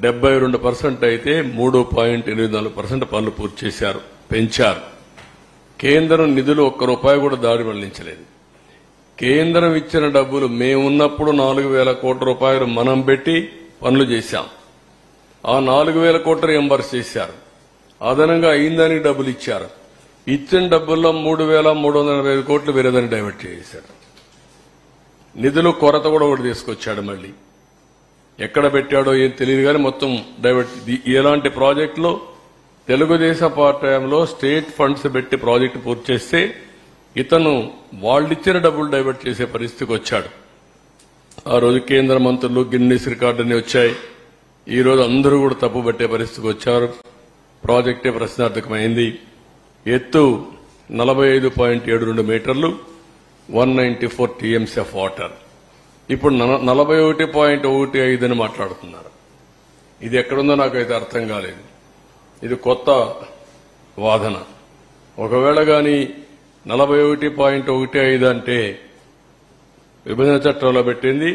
72% అయితే 3.84% పనులు పూర్తి చేశారు, పెంచారు. కేంద్రం నిధులు ఒక్క రూపాయి కూడా దారి మళ్లించలేదు. కేంద్రం ఇచ్చిన డబ్బులు మేమున్నప్పుడు 4,000 కోట్ల రూపాయలు మనం పెట్టి పనులు చేశాం. ఆ 4,000 కోట్లు రియంబర్స్ చేశారు. అదనంగా అయిందానికి డబ్బులు ఇచ్చారు. ఇచ్చిన డబ్బుల్లో 3,345 కోట్లు వేరేదాన్ని డైవర్ట్ చేశారు. నిధులు కొరత కూడా ఒకటి తీసుకొచ్చాడు. మళ్ళీ ఎక్కడ పెట్టాడో ఏం తెలియదు కానీ మొత్తం డైవర్ట్. ఇలాంటి ప్రాజెక్టులో తెలుగుదేశం పార్టీ టైంలో స్టేట్ ఫండ్స్ పెట్టి ప్రాజెక్టు పూర్తి చేస్తే ఇతను వాళ్ళిచ్చిన డబ్బులు డైవర్ట్ చేసే పరిస్థితికి వచ్చాడు. ఆ రోజు కేంద్ర మంత్రులు గిన్నీస్ రికార్డుని వచ్చాయి. ఈ రోజు అందరూ కూడా తప్పు పట్టే పరిస్థితికి వచ్చారు. ప్రాజెక్టే ప్రశ్నార్థకమైంది. ఎత్తు 45.72 మీటర్లు, 194 టీఎంసీ ఆఫ్ వాటర్. ఇప్పుడు 41.15 అని మాట్లాడుతున్నారు. ఇది ఎక్కడుందో నాకైతే అర్థం కాలేదు. ఇది కొత్త వాదన. ఒకవేళ గాని 41.15 అంటే విభజన చట్టంలో పెట్టింది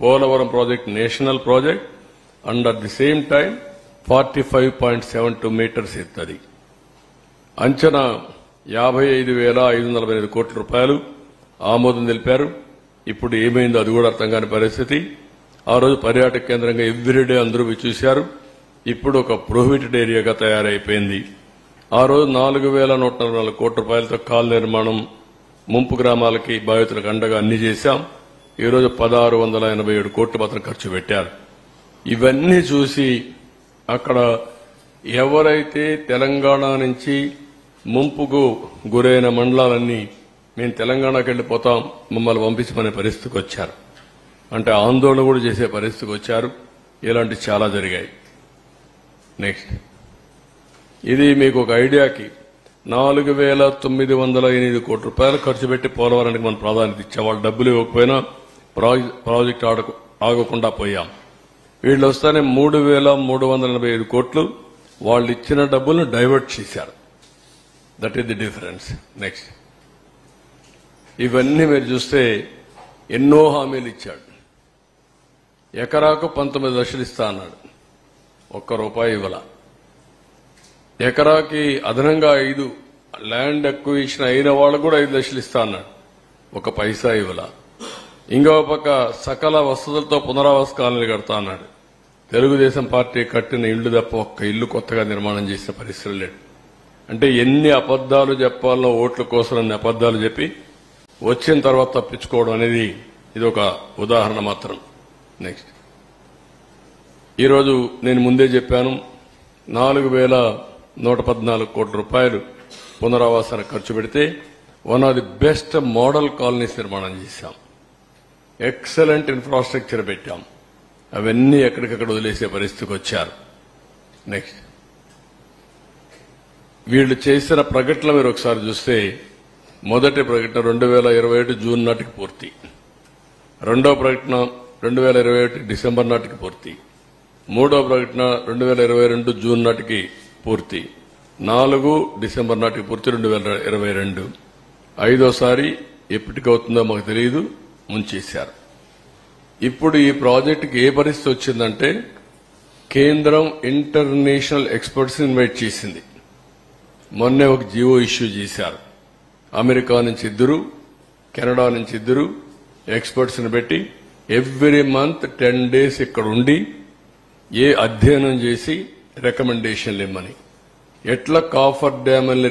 Polavaram project national project. And at the same time 45.72 meters ఎత్తది. అంచనా 55,545 కోట్ల రూపాయలు ఆమోదం తెలిపారు. ఇప్పుడు ఏమైందో అది కూడా అర్థం కాని పరిస్థితి. ఆ రోజు పర్యాటక కేంద్రంగా ఎవ్రీడే అందరూ చూశారు. ఇప్పుడు ఒక ప్రొహిబిటెడ్ ఏరియాగా తయారైపోయింది. ఆ రోజు 4,144 కోట్ల రూపాయలతో కాల్ నిర్మాణం, ముంపు గ్రామాలకి బాధితులకు అండగా అన్ని చేశాం. ఈ రోజు 1,687 కోట్లు మాత్రం ఖర్చు పెట్టారు. ఇవన్నీ చూసి అక్కడ ఎవరైతే తెలంగాణ నుంచి ముంపుకు గురైన మండలాలన్నీ మేము తెలంగాణకు వెళ్లిపోతాం, మమ్మల్ని పంపించమనే పరిస్థితికి వచ్చారు. అంటే ఆందోళన కూడా చేసే పరిస్థితికి వచ్చారు. ఇలాంటి చాలా జరిగాయి. నెక్స్ట్, ఇది మీకు ఒక ఐడియాకి 4,908 కోట్ల రూపాయలు ఖర్చు పెట్టి పోలవరానికి మనం ప్రాధాన్యత ఇచ్చాం. వాళ్ళు డబ్బులు ఇవ్వకపోయినా ప్రాజెక్టు ఆగకుండా పోయాం. వీళ్ళు వస్తానే 3,385 కోట్లు వాళ్ళు ఇచ్చిన డబ్బులను డైవర్ట్ చేశారు. That is the difference. Next, ఇవన్నీ మీరు చూస్తే ఎన్నో హామీలు ఇచ్చాడు. ఎకరాకు 19 లక్షలు ఇస్తా అన్నాడు, ఒక్క రూపాయి ఇవ్వాల. ఎకరాకి అదనంగా 5 ల్యాండ్ అక్విజిషన్ అయిన వాళ్ళకు కూడా 5 లక్షలు ఇస్తా అన్నాడు, ఒక పైసా ఇవ్వాల. ఇంకో పక్క సకల వసతులతో పునరావాస కాలనీలు కడతా అన్నాడు. తెలుగుదేశం పార్టీ కట్టిన ఇళ్లు తప్ప ఒక్క ఇల్లు కొత్తగా నిర్మాణం చేసిన పరిస్థితి లేడు. అంటే ఎన్ని అబద్దాలు చెప్పాలనో ఓట్ల కోసం అన్ని అబద్దాలు చెప్పి వచ్చిన తర్వాత తప్పించుకోవడం అనేది ఇది ఒక ఉదాహరణ మాత్రం. నెక్స్ట్, ఈరోజు నేను ముందే చెప్పాను 4,114 కోట్ల రూపాయలు పునరావాసానికి ఖర్చు పెడితే one of the best model colonies నిర్మాణం చేశాం. ఎక్సలెంట్ ఇన్ఫ్రాస్ట్రక్చర్ పెట్టాం. అవన్నీ ఎక్కడికక్కడ వదిలేసే పరిస్థితికి వచ్చారు. నెక్స్ట్, వీళ్లు చేసిన ప్రకటనలు మీరు ఒకసారి చూస్తే మొదటి ప్రకటన 2021 జూన్ నాటికి పూర్తి, రెండో ప్రకటన 2021 డిసెంబర్ నాటికి పూర్తి, మూడో ప్రకటన 2022 జూన్ నాటికి పూర్తి, 4 డిసెంబర్ నాటికి పూర్తి 2022. ఐదోసారి ఎప్పటికవుతుందో మాకు తెలియదు, ముంచేశారు. ఇప్పుడు ఈ ప్రాజెక్టుకి ఏ పరిస్థితి వచ్చిందంటే కేంద్రం ఇంటర్నేషనల్ ఎక్స్పర్ట్స్ ఇన్వైట్ చేసింది. మొన్నే ఒక జియో ఇష్యూ చేశారు. అమెరికా నుంచి 2, కెనడా నుంచి 2 ఎక్స్పర్ట్స్ ని పెట్టి ఎవ్రీ మంత్ 10 డేస్ ఇక్కడ ఉండి ఏ అధ్యయనం చేసి రికమెండేషన్లు ఇమ్మని, ఎట్లా కాఫర్ డ్యామ్ని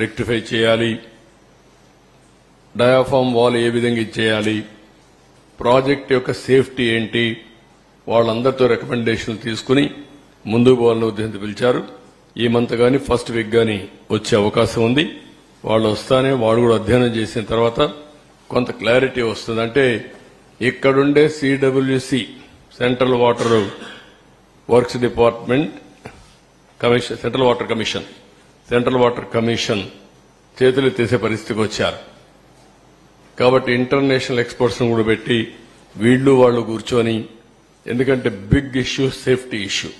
రెక్టిఫై చేయాలి, డయాఫామ్ వాల్ ఏ విధంగా ఇచ్చేయాలి, ప్రాజెక్ట్ యొక్క సేఫ్టీ ఏంటి, వాళ్ళందరితో రికమెండేషన్లు తీసుకుని ముందుకు పోవాలని ఉద్దేశంతో పిలిచారు. ఈ మంత్ గాని ఫస్ట్ వీక్ గాని వచ్చే అవకాశం ఉంది. వాళ్ళు వస్తానే వాళ్ళు కూడా అధ్యయనం చేసిన తర్వాత కొంత క్లారిటీ వస్తుంది. అంటే ఇక్కడుండే CWC central water works department commission, central water commission చేతులు తీసే పరిస్థితికి వచ్చారు. కాబట్టి ఇంటర్నేషనల్ ఎక్స్పర్ట్స్ కూడా పెట్టి వీళ్లు వాళ్ళు కూర్చొని, ఎందుకంటే బిగ్ ఇష్యూ సేఫ్టీ ఇష్యూ,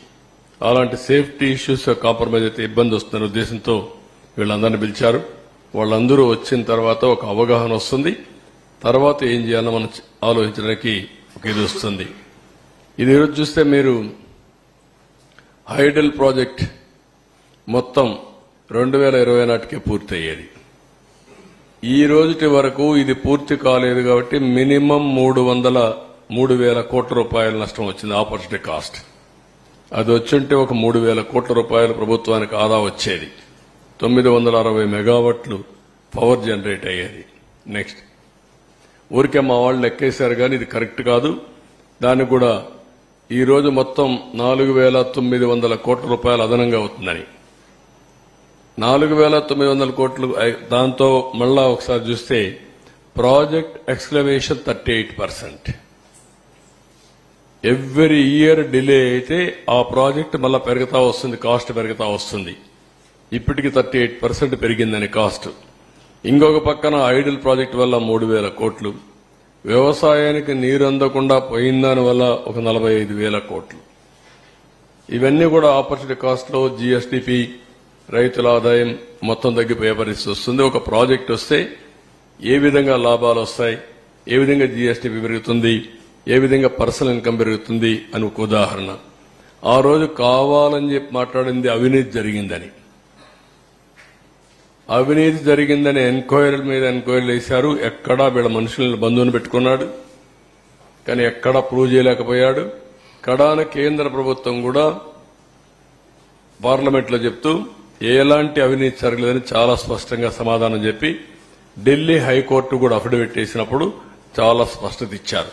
అలాంటి సేఫ్టీ ఇష్యూస్ కాంప్రమైజ్ అయితే ఇబ్బంది వస్తున్న ఉద్దేశంతో వీళ్ళందరినీ పిలిచారు. వాళ్ళందరూ వచ్చిన తర్వాత ఒక అవగాహన వస్తుంది. తర్వాత ఏం చేయాలో మనం ఆలోచించడానికి ఒక ఇది వస్తుంది. ఇది ఈరోజు చూస్తే మీరు హైడల్ ప్రాజెక్ట్ మొత్తం 2020 నాటికే పూర్తయ్యేది. ఈ రోజుటి వరకు ఇది పూర్తి కాలేదు కాబట్టి మినిమం 3,000 కోట్ల రూపాయల నష్టం వచ్చింది ఆపర్చునిటీ కాస్ట్. అది వచ్చుంటే ఒక 3,000 కోట్ల రూపాయలు ప్రభుత్వానికి ఆదా వచ్చేది. 960 మెగావాట్లు పవర్ జనరేట్ అయ్యేది. నెక్స్ట్ ఊరికే మా వాళ్ళు లెక్కేశారు కానీ ఇది కరెక్ట్ కాదు. దానికి కూడా ఈ రోజు మొత్తం 4,900 కోట్ల రూపాయలు అదనంగా అవుతుందని. 4,900 కోట్లు దాంతో మళ్ళా ఒకసారి చూస్తే project exclamation 38%. Every year delay అయితే ఆ ప్రాజెక్ట్ మళ్ళా పెరుగుతా వస్తుంది, కాస్ట్ పెరుగుతా వస్తుంది. ఇప్పటికి 38% పెరిగిందని కాస్ట్. ఇంకొక పక్కన ఐడిల్ ప్రాజెక్ట్ వల్ల 3,000 కోట్లు, వ్యవసాయానికి నీరు అందకుండా పోయిందాని వల్ల ఒక 45,000 కోట్లు. ఇవన్నీ కూడా ఆపర్చునిటీ కాస్ట్ లో జీఎస్డీపీ, రైతుల ఆదాయం మొత్తం తగ్గిపోయే పరిస్థితి వస్తుంది. ఒక ప్రాజెక్ట్ వస్తే ఏ విధంగా లాభాలు వస్తాయి, ఏ విధంగా జీఎస్డీపీ పెరుగుతుంది, ఏ విధంగా పర్సనల్ ఇన్కమ్ పెరుగుతుంది అని ఒక ఉదాహరణ. ఆ రోజు కావాలని చెప్పి మాట్లాడింది అవినీతి జరిగిందని. అవినీతి జరిగిందని ఎంక్వైరీల మీద ఎంక్వైరీలు వేశారు. ఎక్కడా వీళ్ళ మనుషులను బంధువుని పెట్టుకున్నాడు, కానీ ఎక్కడా ప్రూవ్ చేయలేకపోయాడు. కడాన కేంద్ర ప్రభుత్వం కూడా పార్లమెంట్ లో చెప్తూ ఎలాంటి అవినీతి జరగలేదని చాలా స్పష్టంగా సమాధానం చెప్పి ఢిల్లీ హైకోర్టు కూడా అఫిడవిట్ వేసినప్పుడు చాలా స్పష్టత ఇచ్చారు.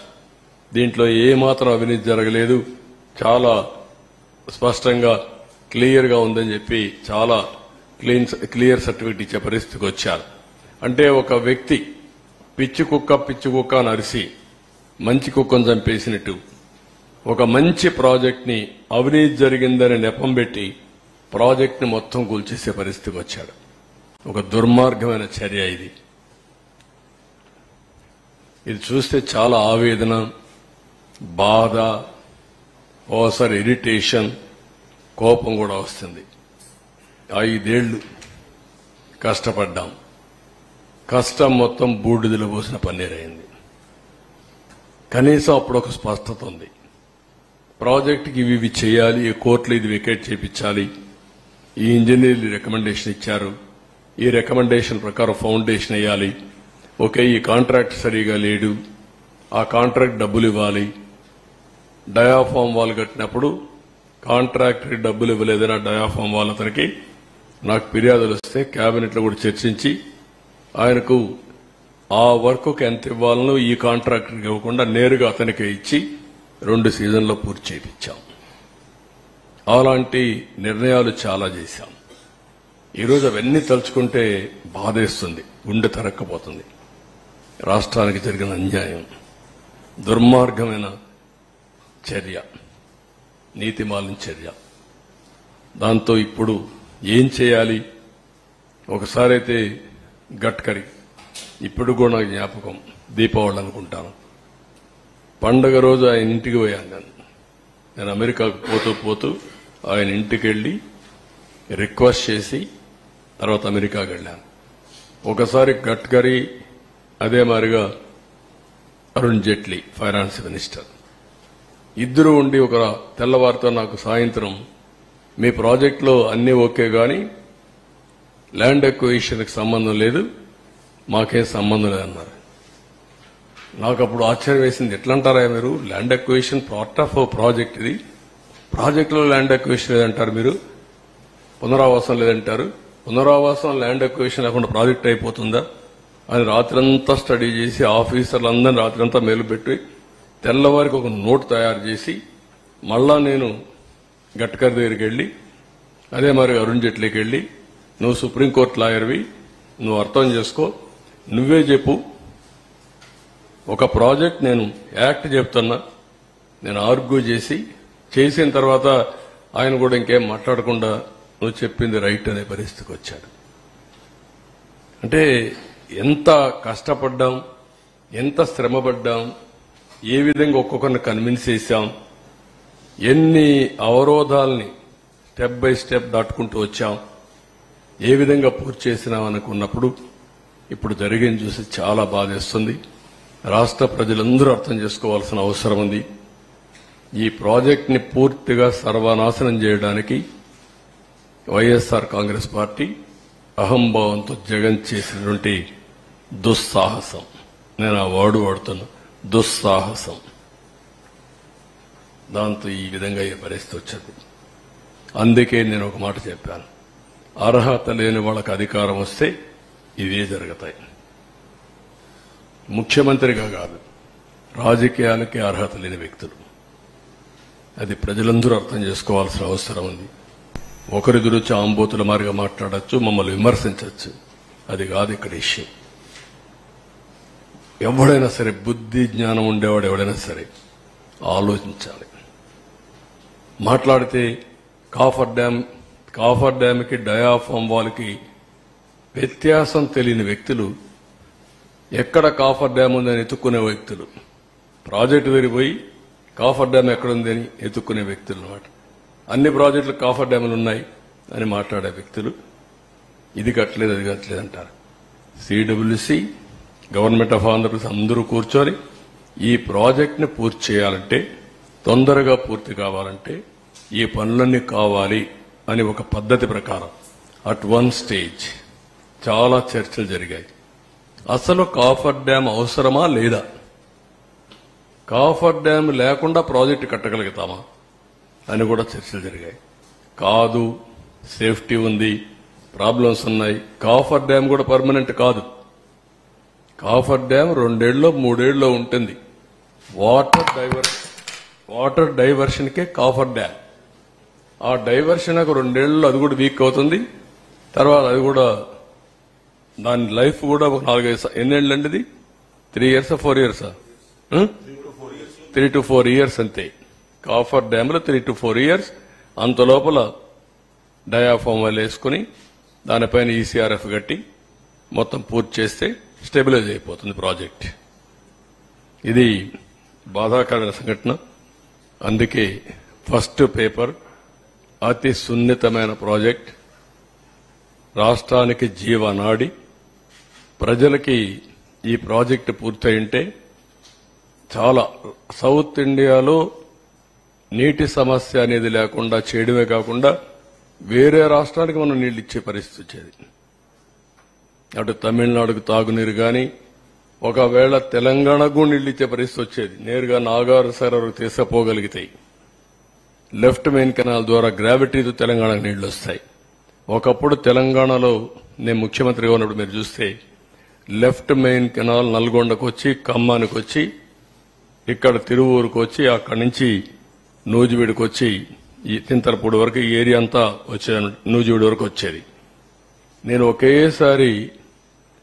దీంట్లో ఏమాత్రం అవినీతి జరగలేదు, చాలా స్పష్టంగా క్లియర్ గా ఉందని చెప్పి చాలా క్లియర్ సర్టిఫికెట్ ఇచ్చే పరిస్థితికి వచ్చారు. అంటే ఒక వ్యక్తి పిచ్చి కుక్క అని అరిసి మంచి కుక్కను చంపేసినట్టు ఒక మంచి ప్రాజెక్ట్ ని అవినీతి జరిగిందని నెపం పెట్టి ప్రాజెక్ట్ ని మొత్తం కూల్చేసే పరిస్థితికి వచ్చాడు. ఒక దుర్మార్గమైన చర్య ఇది. ఇది చూస్తే చాలా ఆవేదన, బాధ, ఓసారి ఇరిటేషన్, కోపం కూడా వస్తుంది. 5 ఏళ్లు కష్టపడ్డాం, కష్టం మొత్తం బూడిదలో పోసిన పన్నీరైంది. కనీసం అప్పుడు ఒక స్పష్టత ఉంది. ప్రాజెక్టుకి ఇవి చేయాలి, ఈ కోర్టులో ఇది వికెట్ చేయించాలి, ఈ ఇంజనీర్లు రికమెండేషన్ ఇచ్చారు, ఈ రికమెండేషన్ ప్రకారం ఫౌండేషన్ వేయాలి, ఓకే ఈ కాంట్రాక్ట్ సరిగా లేడు, ఆ కాంట్రాక్ట్ డబ్బులు ఇవ్వాలి. డయాఫామ్ వాల్ కట్టినప్పుడు కాంట్రాక్టర్కి డబ్బులు ఇవ్వలేదని డయాఫామ్ వాల్ అతనికి నాకు ఫిర్యాదులు వస్తే కేబినెట్ లో కూడా చర్చించి ఆయనకు ఆ వర్క్ ఎంత ఇవ్వాలనో ఈ కాంట్రాక్టర్కి ఇవ్వకుండా నేరుగా అతనికే ఇచ్చి 2 సీజన్లో పూర్తి చేయించాం. అలాంటి నిర్ణయాలు చాలా చేశాం. ఈరోజు అవన్నీ తలుచుకుంటే బాధేస్తుంది, గుండె తరక్కపోతుంది. రాష్ట్రానికి జరిగిన అన్యాయం, దుర్మార్గమైన చర్య, నీతిమాలిన చర్య. దాంతో ఇప్పుడు ఏం చేయాలి? ఒకసారి అయితే గడ్కరీ, ఇప్పుడు కూడా నాకు జ్ఞాపకం, దీపావళి అనుకుంటాను, పండగ రోజు ఆయన ఇంటికి పోయాను. నేను అమెరికాకు పోతూ ఆయన ఇంటికి వెళ్లి రిక్వెస్ట్ చేసి తర్వాత అమెరికాకి వెళ్ళాను. ఒకసారి గడ్కరీ, అదే మాదిరిగా అరుణ్ జైట్లీ ఫైనాన్స్ మినిస్టర్ ఇద్దరు ఉండి ఒక తెల్లవారితో నాకు సాయంత్రం మీ ప్రాజెక్టులో అన్నీ ఓకే గాని ల్యాండ్ ఎక్విజిషన్కి సంబంధం లేదు, మాకేం సంబంధం లేదన్నారు. నాకు అప్పుడు ఆశ్చర్యం వేసింది. ఎట్లా అంటారా మీరు? Land acquisition part of project, ఇది ప్రాజెక్టులో ల్యాండ్ ఎక్విజిషన్ లేదంటారు, మీరు పునరావాసం లేదంటారు, పునరావాసం ల్యాండ్ ఎక్విజిషన్ లేకుండా ప్రాజెక్ట్ అయిపోతుందా అని రాత్రంతా స్టడీ చేసి ఆఫీసర్లందరినీ రాత్రంతా మేలు పెట్టి తెల్లవారికి ఒక నోట్ తయారు చేసి మళ్ళా నేను గడ్కరీ దగ్గరికి వెళ్లి అదే మరి అరుణ్ జైట్లీకి వెళ్లి, నువ్వు సుప్రీంకోర్టు లాయర్వి, నువ్వు అర్థం చేసుకో, నువ్వే చెప్పు, ఒక ప్రాజెక్ట్ నేను యాక్ట్ చెప్తున్నా, నేను ఆర్గ్యూ చేసిన తర్వాత ఆయన కూడా ఇంకేం మాట్లాడకుండా నువ్వు చెప్పింది రైట్ అనే పరిస్థితికి వచ్చాడు. అంటే ఎంత కష్టపడ్డాం, ఎంత శ్రమపడ్డాం, ఏ విధంగా ఒక్కొక్కరిని కన్విన్స్ చేశాం, ఎన్ని అవరోధాలని స్టెప్ బై స్టెప్ దాటుకుంటూ వచ్చాం, ఏ విధంగా పూర్తి చేసినాం అనుకున్నప్పుడు ఇప్పుడు జరిగింది చూసి చాలా బాధేస్తుంది. రాష్ట్ర ప్రజలందరూ అర్థం చేసుకోవాల్సిన అవసరం ఉంది. ఈ ప్రాజెక్టుని పూర్తిగా సర్వనాశనం చేయడానికి వైఎస్ఆర్ కాంగ్రెస్ పార్టీ అహంభావంతో జగన్ చేసినటువంటి దుస్సాహసం, నేను ఆ వర్డ్ వాడుతున్నా, దుస్సాహసం. దాంతో ఈ విధంగా ఈ పరిస్థితి వచ్చింది. అందుకే నేను ఒక మాట చెప్పాను, అర్హత లేని వాళ్ళకి అధికారం వస్తే ఇవే జరుగుతాయి. ముఖ్యమంత్రిగా కాదు, రాజకీయాలకే అర్హత లేని వ్యక్తులు. అది ప్రజలందరూ అర్థం చేసుకోవాల్సిన అవసరం ఉంది. ఒకరి గురించి ఆంబోతుల మారిగా మాట్లాడచ్చు, మమ్మల్ని విమర్శించవచ్చు, అది కాదు ఇక్కడ ఇష్యూ. ఎవడైనా సరే, బుద్ధి జ్ఞానం ఉండేవాడు ఎవడైనా సరే ఆలోచించాలి. మాట్లాడితే కాఫర్ డ్యామ్కి డయాఫామ్ వాళ్ళకి వ్యత్యాసం తెలియని వ్యక్తులు, ఎక్కడ కాఫర్ డ్యామ్ ఉందని ఎత్తుక్కునే వ్యక్తులు, ప్రాజెక్టు వెళ్ళిపోయి కాఫర్ డ్యామ్ ఎక్కడుంది అని ఎత్తుక్కునే వ్యక్తులు అన్నమాట. అన్ని ప్రాజెక్టులు కాఫర్ డ్యాములు ఉన్నాయి అని మాట్లాడే వ్యక్తులు ఇది కట్టలేదు అది కట్టలేదు అంటారు. సిడబ్ల్యూసి, గవర్నమెంట్ ఆఫ్ ఆంధ్రప్రదేశ్ అందరూ కూర్చొని ఈ ప్రాజెక్టుని పూర్తి చేయాలంటే, తొందరగా పూర్తి కావాలంటే ఈ పనులన్నీ కావాలి అని ఒక పద్ధతి ప్రకారం అట్ వన్ స్టేజ్ చాలా చర్చలు జరిగాయి. అసలు కాఫర్ డ్యామ్ అవసరమా లేదా, కాఫర్ డ్యామ్ లేకుండా ప్రాజెక్టు కట్టగలుగుతామా అని కూడా చర్చలు జరిగాయి. కాదు, సేఫ్టీ ఉంది, ప్రాబ్లమ్స్ ఉన్నాయి, కాఫర్ డ్యామ్ కూడా పర్మనెంట్ కాదు. కాఫర్ డ్యామ్ 2 ఏళ్ళలో 3 ఏళ్ళలో ఉంటుంది. వాటర్ డైవర్షన్కే కాఫర్ డ్యామ్. ఆ డైవర్షన్ 2 ఏళ్ళలో అది కూడా వీక్ అవుతుంది. తర్వాత అది కూడా దాని లైఫ్ కూడా 4-5 ఎన్నేళ్ళు అండి, ఇది 3 years 4 years 3 to 4 years అంతే. కాఫర్ డ్యామ్ లో 3 to 4 years. అంత లోపల డయాఫామ్ వాళ్ళు వేసుకుని దానిపైన ఈసీఆర్ఎఫ్ కట్టి మొత్తం పూర్తి చేస్తే స్టెబిలైజ్ అయిపోతుంది ప్రాజెక్ట్. ఇది బాధాకరమైన సంఘటన. అందుకే ఫస్ట్ పేపర్ అతి సున్నితమైన ప్రాజెక్ట్, రాష్ట్రానికి జీవనాడి. ప్రజలకి ఈ ప్రాజెక్టు పూర్తయింటే చాలా సౌత్ ఇండియాలో నీటి సమస్య అనేది లేకుండా చేయడమే కాకుండా వేరే రాష్ట్రానికి మనం నీళ్లు ఇచ్చే పరిస్థితి వచ్చేది. అటు తమిళనాడుకు తాగునీరు కానీ, ఒకవేళ తెలంగాణకు నీళ్లు ఇచ్చే పరిస్థితి వచ్చేది. నేరుగా నాగార్ సరస్సు తీసుకుపోగలిగితాయి. లెఫ్ట్ మెయిన్ కెనాల్ ద్వారా గ్రావిటీతో తెలంగాణకు నీళ్లు వస్తాయి. ఒకప్పుడు తెలంగాణలో నేను ముఖ్యమంత్రిగా ఉన్నప్పుడు మీరు చూస్తే లెఫ్ట్ మెయిన్ కెనాల్ నల్గొండకు వచ్చి, ఖమ్మానికి వచ్చి, ఇక్కడ తిరువూరుకు వచ్చి, అక్కడి నుంచి నూజివీడుకు వచ్చి ఈ చింతలపూడి వరకు ఈ ఏరియా అంతా వచ్చేది, నూజివీడు వరకు వచ్చేది. నేను ఒకేసారి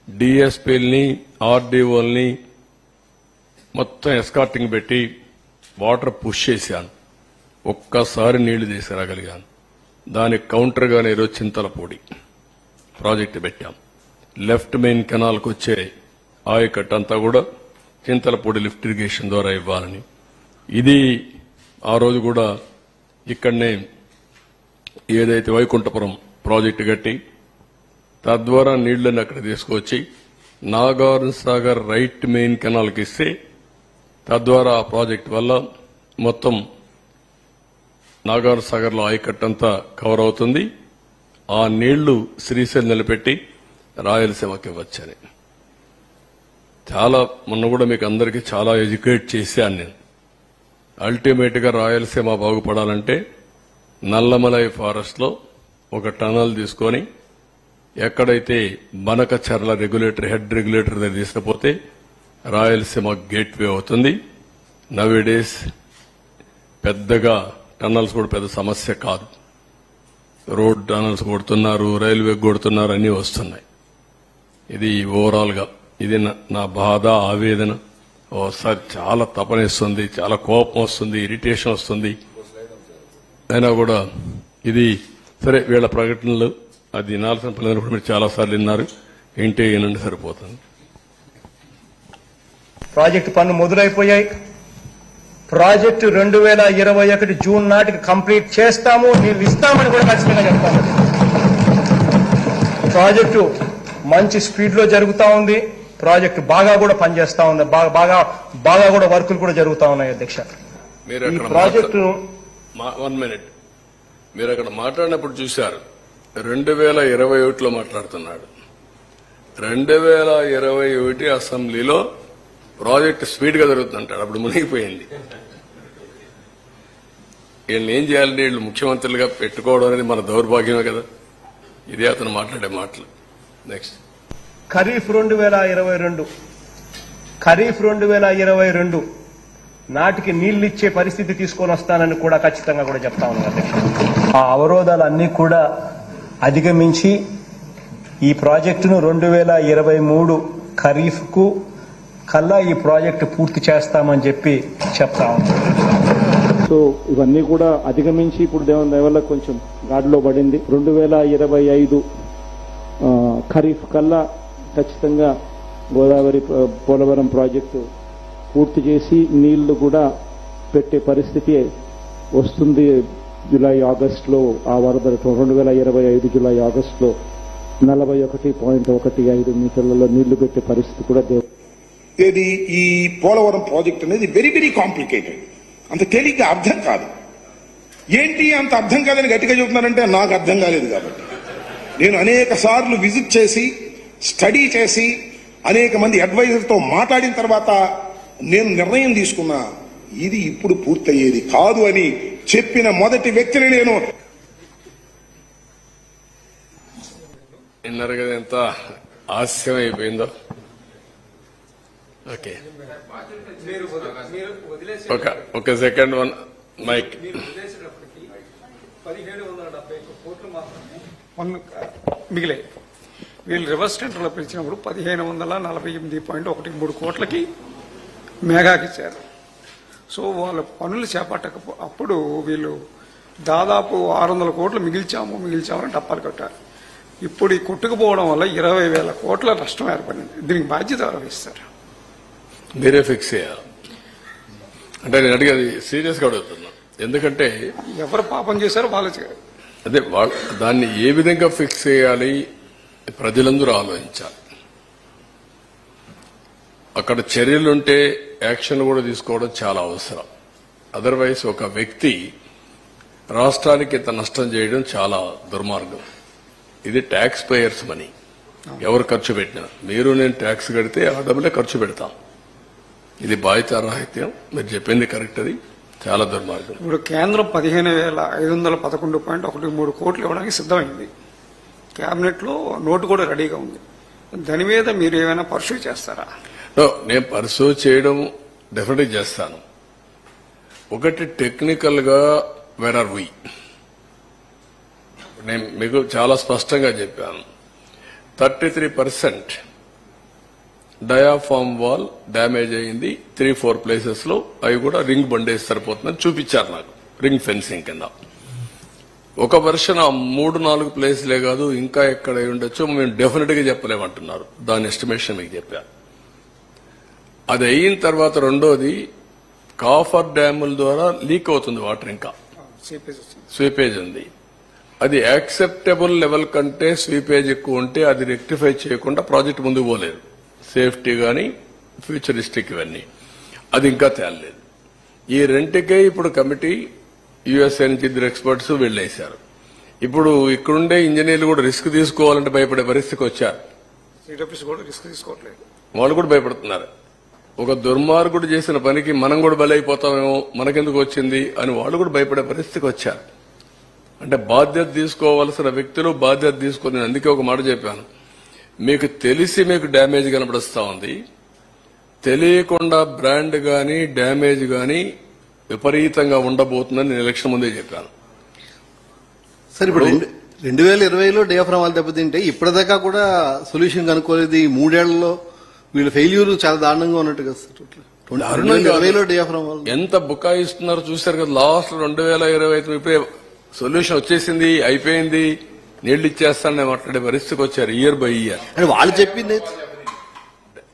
డిఎస్పీలని, ఆర్డీఓల్ని మొత్తం ఎస్కార్టింగ్ పెట్టి వాటర్ పుష్ చేశాను. ఒక్కసారి నీళ్లు తీసుకురాగలిగాను. దానికి కౌంటర్గానే ఈరోజు చింతలపూడి ప్రాజెక్టు పెట్టాం. లెఫ్ట్ మెయిన్ కెనాల్కు వచ్చే ఆయకట్టు అంతా కూడా చింతలపూడి లిఫ్ట్ ఇరిగేషన్ ద్వారా ఇవ్వాలని. ఇది ఆ రోజు కూడా ఇక్కడనే ఏదైతే వైకుంఠపురం ప్రాజెక్టు కట్టి తద్వారా నీళ్లను అక్కడ తీసుకొచ్చి నాగార్జున సాగర్ రైట్ మెయిన్ కెనాల్కి ఇస్తే తద్వారా ఆ ప్రాజెక్టు వల్ల మొత్తం నాగార్జున సాగర్ లో ఆయకట్టంతా కవర్ అవుతుంది. ఆ నీళ్లు శ్రీశైలం నిలబెట్టి రాయలసీమకి ఇవ్వచ్చని చాలా మొన్న కూడా మీకు అందరికీ చాలా ఎడ్యుకేట్ చేశాను నేను. అల్టిమేట్ గా రాయలసీమ బాగుపడాలంటే నల్లమలై ఫారెస్ట్ లో ఒక టనల్ తీసుకొని ఎక్కడైతే బనకచర్ల రెగ్యులేటర్ హెడ్ రెగ్యులేటర్ దగ్గర తీసుకుపోతే రాయలసీమ గేట్వే అవుతుంది. నవేడేస్ పెద్దగా టన్నల్స్ కూడా పెద్ద సమస్య కాదు. రోడ్ టనల్స్ కొడుతున్నారు, రైల్వే కొడుతున్నారు, అన్నీ వస్తున్నాయి. ఇది ఓవరాల్ గా ఇది నా బాధ, ఆవేదన. ఓసారి చాలా తపనిస్తుంది, చాలా కోపం వస్తుంది, ఇరిటేషన్ వస్తుంది. అయినా కూడా ఇది సరే, వీళ్ళ ప్రకటనలు అది వినాల్సిన పనులు కూడా మీరు చాలా సార్లు విన్నారు. ఇంటే వినండి సరిపోతుంది. ప్రాజెక్టు పనులు మొదలైపోయాయి. ప్రాజెక్టు 2021 జూన్ నాటికి కంప్లీట్ చేస్తాము, నీళ్లు ఇస్తామని కూడా ఖచ్చితంగా చెప్తాము. ప్రాజెక్టు మంచి స్పీడ్ లో జరుగుతా ఉంది. ప్రాజెక్టు బాగా కూడా పనిచేస్తా ఉంది, బాగా కూడా వర్కులు కూడా జరుగుతా ఉన్నాయి అధ్యక్ష. ఈ ప్రాజెక్టు 1 minute మీరు అక్కడ మాట్లాడినప్పుడు చూశారు, 2021లో మాట్లాడుతున్నాడు. 2021 అసెంబ్లీలో ప్రాజెక్టు స్పీడ్ గా జరుగుతుందంటాడు, అప్పుడు మునిగిపోయింది. వీళ్ళని ఏం చేయాలంటే వీళ్ళు ముఖ్యమంత్రులుగా పెట్టుకోవడం అనేది మన దౌర్భాగ్యమే కదా. ఇదే అతను మాట్లాడే మాటలు. నెక్స్ట్ ఖరీఫ్ 2022 నాటికి నీళ్లిచ్చే పరిస్థితి తీసుకొని వస్తానని కూడా ఖచ్చితంగా కూడా చెప్తా ఉన్నాను అధ్యక్ష. ఆ అవరోధాలన్నీ కూడా అధిగమించి ఈ ప్రాజెక్టును 2023 ఖరీఫ్ కు కల్లా ఈ ప్రాజెక్టు పూర్తి చేస్తామని చెప్పి చెప్తా ఉన్నాను. సో ఇవన్నీ కూడా అధిగమించి ఇప్పుడు దేవుని దయ వల్ల కొంచెం గాడిలో పడింది. 2025 ఖరీఫ్ కల్లా ఖచ్చితంగా గోదావరి పోలవరం ప్రాజెక్టు పూర్తి చేసి నీళ్లు కూడా పెట్టే పరిస్థితి వస్తుంది. జూలై ఆగస్టులో ఆ వరద 2025 జూలై ఆగస్టులో 41.15 మీటర్లలో నీళ్లు పెట్టే పరిస్థితి కూడా ఇది ఈ పోలవరం ప్రాజెక్ట్ అనేది వెరీ వెరీ కాంప్లికేటెడ్. అంత తేలిగ్గా అర్థం కాదు. ఏంటి అంత అర్థం కాదని గట్టిగా చెబుతున్నారంటే నాకు అర్థం కాలేదు కాబట్టి నేను అనేక సార్లు విజిట్ చేసి స్టడీ చేసి అనేక మంది అడ్వైజర్తో మాట్లాడిన తర్వాత నేను నిర్ణయం తీసుకున్నా, ఇది ఇప్పుడు పూర్తయ్యేది కాదు అని చెప్పిన మొదటి వ్యక్తిని నేను. విన్నారు కదా ఎంత హాస్యం అయిపోయిందో. ఓకే ఒక సెకండ్, వన్ మైక్. 1771 కోట్లు మాత్రమే మిగిలాయి. వీళ్ళు రివర్స్ టెండర్లో పిలిచినప్పుడు 1548.13 కోట్లకి మేఘాకి ఇచ్చారు. సో వాళ్ళ పనులు చేపట్టకపో వీళ్ళు దాదాపు 600 కోట్లు మిగిల్చామని డప్పాలు కట్టారు. ఇప్పుడు ఈ కొట్టుకుపోవడం వల్ల 20,000 కోట్ల నష్టం ఏర్పడింది. దీనికి బాధ్యత వహిస్తారు. మీరే ఫిక్స్ చేయాలి అంటే నేను అడిగేది సీరియస్ గా అడుగుతున్నా. ఎందుకంటే ఎవరు పాపం చేశారో వాళ్ళు అదే దాన్ని ఏ విధంగా ఫిక్స్ చేయాలి ప్రజలందరూ ఆలోచించాలి. అక్కడ చర్యలుంటే యాక్షన్ కూడా తీసుకోవడం చాలా అవసరం. అదర్వైజ్ ఒక వ్యక్తి రాష్ట్రానికి ఇంత నష్టం చేయడం చాలా దుర్మార్గం. ఇది ట్యాక్స్ పేయర్స్ మనీ. ఎవరు ఖర్చు పెట్టినా మీరు నేను ట్యాక్స్ కడితే ఆ డబ్బులే ఖర్చు పెడతాం. ఇది బాధ్యతారాహిత్యం. మీరు చెప్పింది కరెక్ట్. అది చాలా దుర్మార్గం. ఇప్పుడు కేంద్రం 15,511.13 కోట్లు ఇవ్వడానికి సిద్ధమైంది. కేబినెట్ లో నోటు కూడా రెడీగా ఉంది. దాని మీద మీరు ఏమైనా పర్సూ చేస్తారా? నేను పర్సూ చేయడం డెఫినెట్గా చేస్తాను. ఒకటి టెక్నికల్ గా వేర్ ఆర్ వి, నేను మీకు చాలా స్పష్టంగా చెప్పాను. 33% డయాఫామ్ వాల్ డ్యామేజ్ అయింది 3-4 ప్లేసెస్ లో. అవి కూడా రింగ్ బండేసి సరిపోతుందని చూపించారు నాకు, రింగ్ ఫెన్సింగ్ కింద. ఒక వర్షన్ 3-4 ప్లేస్లే కాదు, ఇంకా ఎక్కడ ఉండొచ్చో మేము డెఫినెట్ గా చెప్పలేమంటున్నారు. దాని ఎస్టిమేషన్ మీకు చెప్పాను. అది అయిన తర్వాత రెండోది కాఫర్ డ్యాముల ద్వారా లీక్ అవుతుంది వాటర్. ఇంకా స్వీపేజ్ ఉంది. అది యాక్సెప్టబుల్ లెవెల్ కంటే స్వీపేజ్ ఎక్కువ ఉంటే అది రెక్టిఫై చేయకుండా ప్రాజెక్ట్ ముందుకు పోలేదు. సేఫ్టీ గానీ ఫ్యూచరిస్టిక్ ఇవన్నీ అది ఇంకా తేలలేదు. ఈ రెంటికే ఇప్పుడు కమిటీ యుఎస్ఏ నుంచి 2 ఎక్స్పర్ట్స్ వెళ్లేశారు. ఇప్పుడు ఇక్కడుండే ఇంజనీర్లు కూడా రిస్క్ తీసుకోవాలంటే భయపడే పరిస్థితికి వచ్చారు. వాళ్ళు కూడా భయపడుతున్నారు. ఒక దుర్మార్గుడు చేసిన పనికి మనం కూడా బలైపోతామేమో, మనకెందుకు వచ్చింది అని వాళ్ళు కూడా భయపడే పరిస్థితికి వచ్చారు. అంటే బాధ్యత తీసుకోవాల్సిన వ్యక్తులు బాధ్యత తీసుకుని, అందుకే ఒక మాట చెప్పాను, మీకు తెలిసి మీకు డ్యామేజ్ కనపడుస్తా ఉంది, తెలియకుండా బ్రాండ్ గాని డ్యామేజ్ గాని విపరీతంగా ఉండబోతుందని నేను ఎలక్షన్ ముందే చెప్పాను. సార్ ఇప్పుడు 2020లో డయాఫ్రామ్ వాళ్ళు దెబ్బతింటే ఇప్పటిదాకా కూడా సొల్యూషన్ కనుక్కోలేదు. ఈ 3 ఏళ్లలో వీళ్ళ ఫెయిల్యూర్ చాలా దారుణంగా ఉన్నట్టు కదా సార్. 2020లో డయాఫ్రామ్ వాళ్ళు ఎంత బుకాయిస్తున్నారో చూశారు కదా. లాస్ట్ 2025 ఇప్పుడే సొల్యూషన్ వచ్చేసింది, అయిపోయింది, నీళ్లు ఇచ్చేస్తానని మాట్లాడే పరిస్థితికి వచ్చారు. ఇయర్ బై ఇయర్ అంటే వాళ్ళు చెప్పింది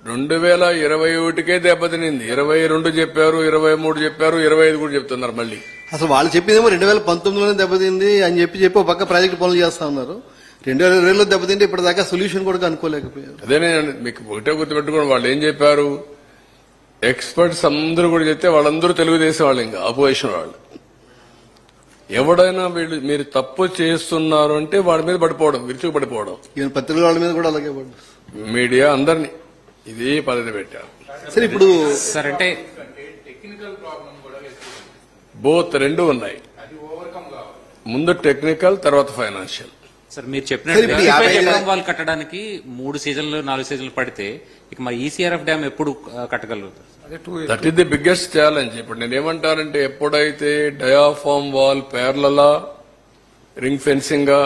2021కే దెబ్బతినింది. 22 చెప్పారు, 23 చెప్పారు, 25 కూడా చెప్తున్నారు మళ్ళీ. అసలు వాళ్ళు చెప్పిందేమో 2019లోనే దెబ్బతింది అని చెప్పి ఒక పక్క ప్రాజెక్టు పనులు చేస్తా ఉన్నారు. 2020లో దెబ్బతింటే ఇప్పటిదాకా సొల్యూషన్ కూడా కనుక్కోలేకపోయారు. అదే నేను మీకు ఒకటే గుర్తుపెట్టుకోండి, వాళ్ళు ఏం చెప్పారు, ఎక్స్పర్ట్స్ అందరూ కూడా చెప్తే వాళ్ళందరూ తెలుగుదేశం వాళ్ళు, ఇంకా అపోజిషన్ వాళ్ళు. ఎవడైనా వీళ్ళు మీరు తప్పు చేస్తున్నారు అంటే వాడి మీద పడిపోవడం, విరుచుకు పడిపోవడం. ఈవెన్ పత్రికల వాళ్ళ మీద కూడా అలాగే పడ్డారు. మీడియా అందరినీ ఇదే పద్ధతి పెట్టారు. సరే ఇప్పుడు సార్ అంటే బోత్ రెండు ఉన్నాయి, ముందు టెక్నికల్ తర్వాత ఫైనాన్షియల్. సార్ మీరు సార్, ఇప్పుడు 50 చెప్పినట్టు వాళ్ళు కట్టడానికి 3 సీజన్లు 4 సీజన్లు పడితే ఇక మరి ఈసీఆర్ఎఫ్ డ్యామ్ ఎప్పుడు కట్టగలుగుతారు? అదే 2 that is the biggest challenge. ఇప్పుడు నేను ఏమంటానంటే, ఎప్పుడైతే డయాఫామ్ వాల్ పేర్లలా రింగ్ ఫెన్సింగ్ గా,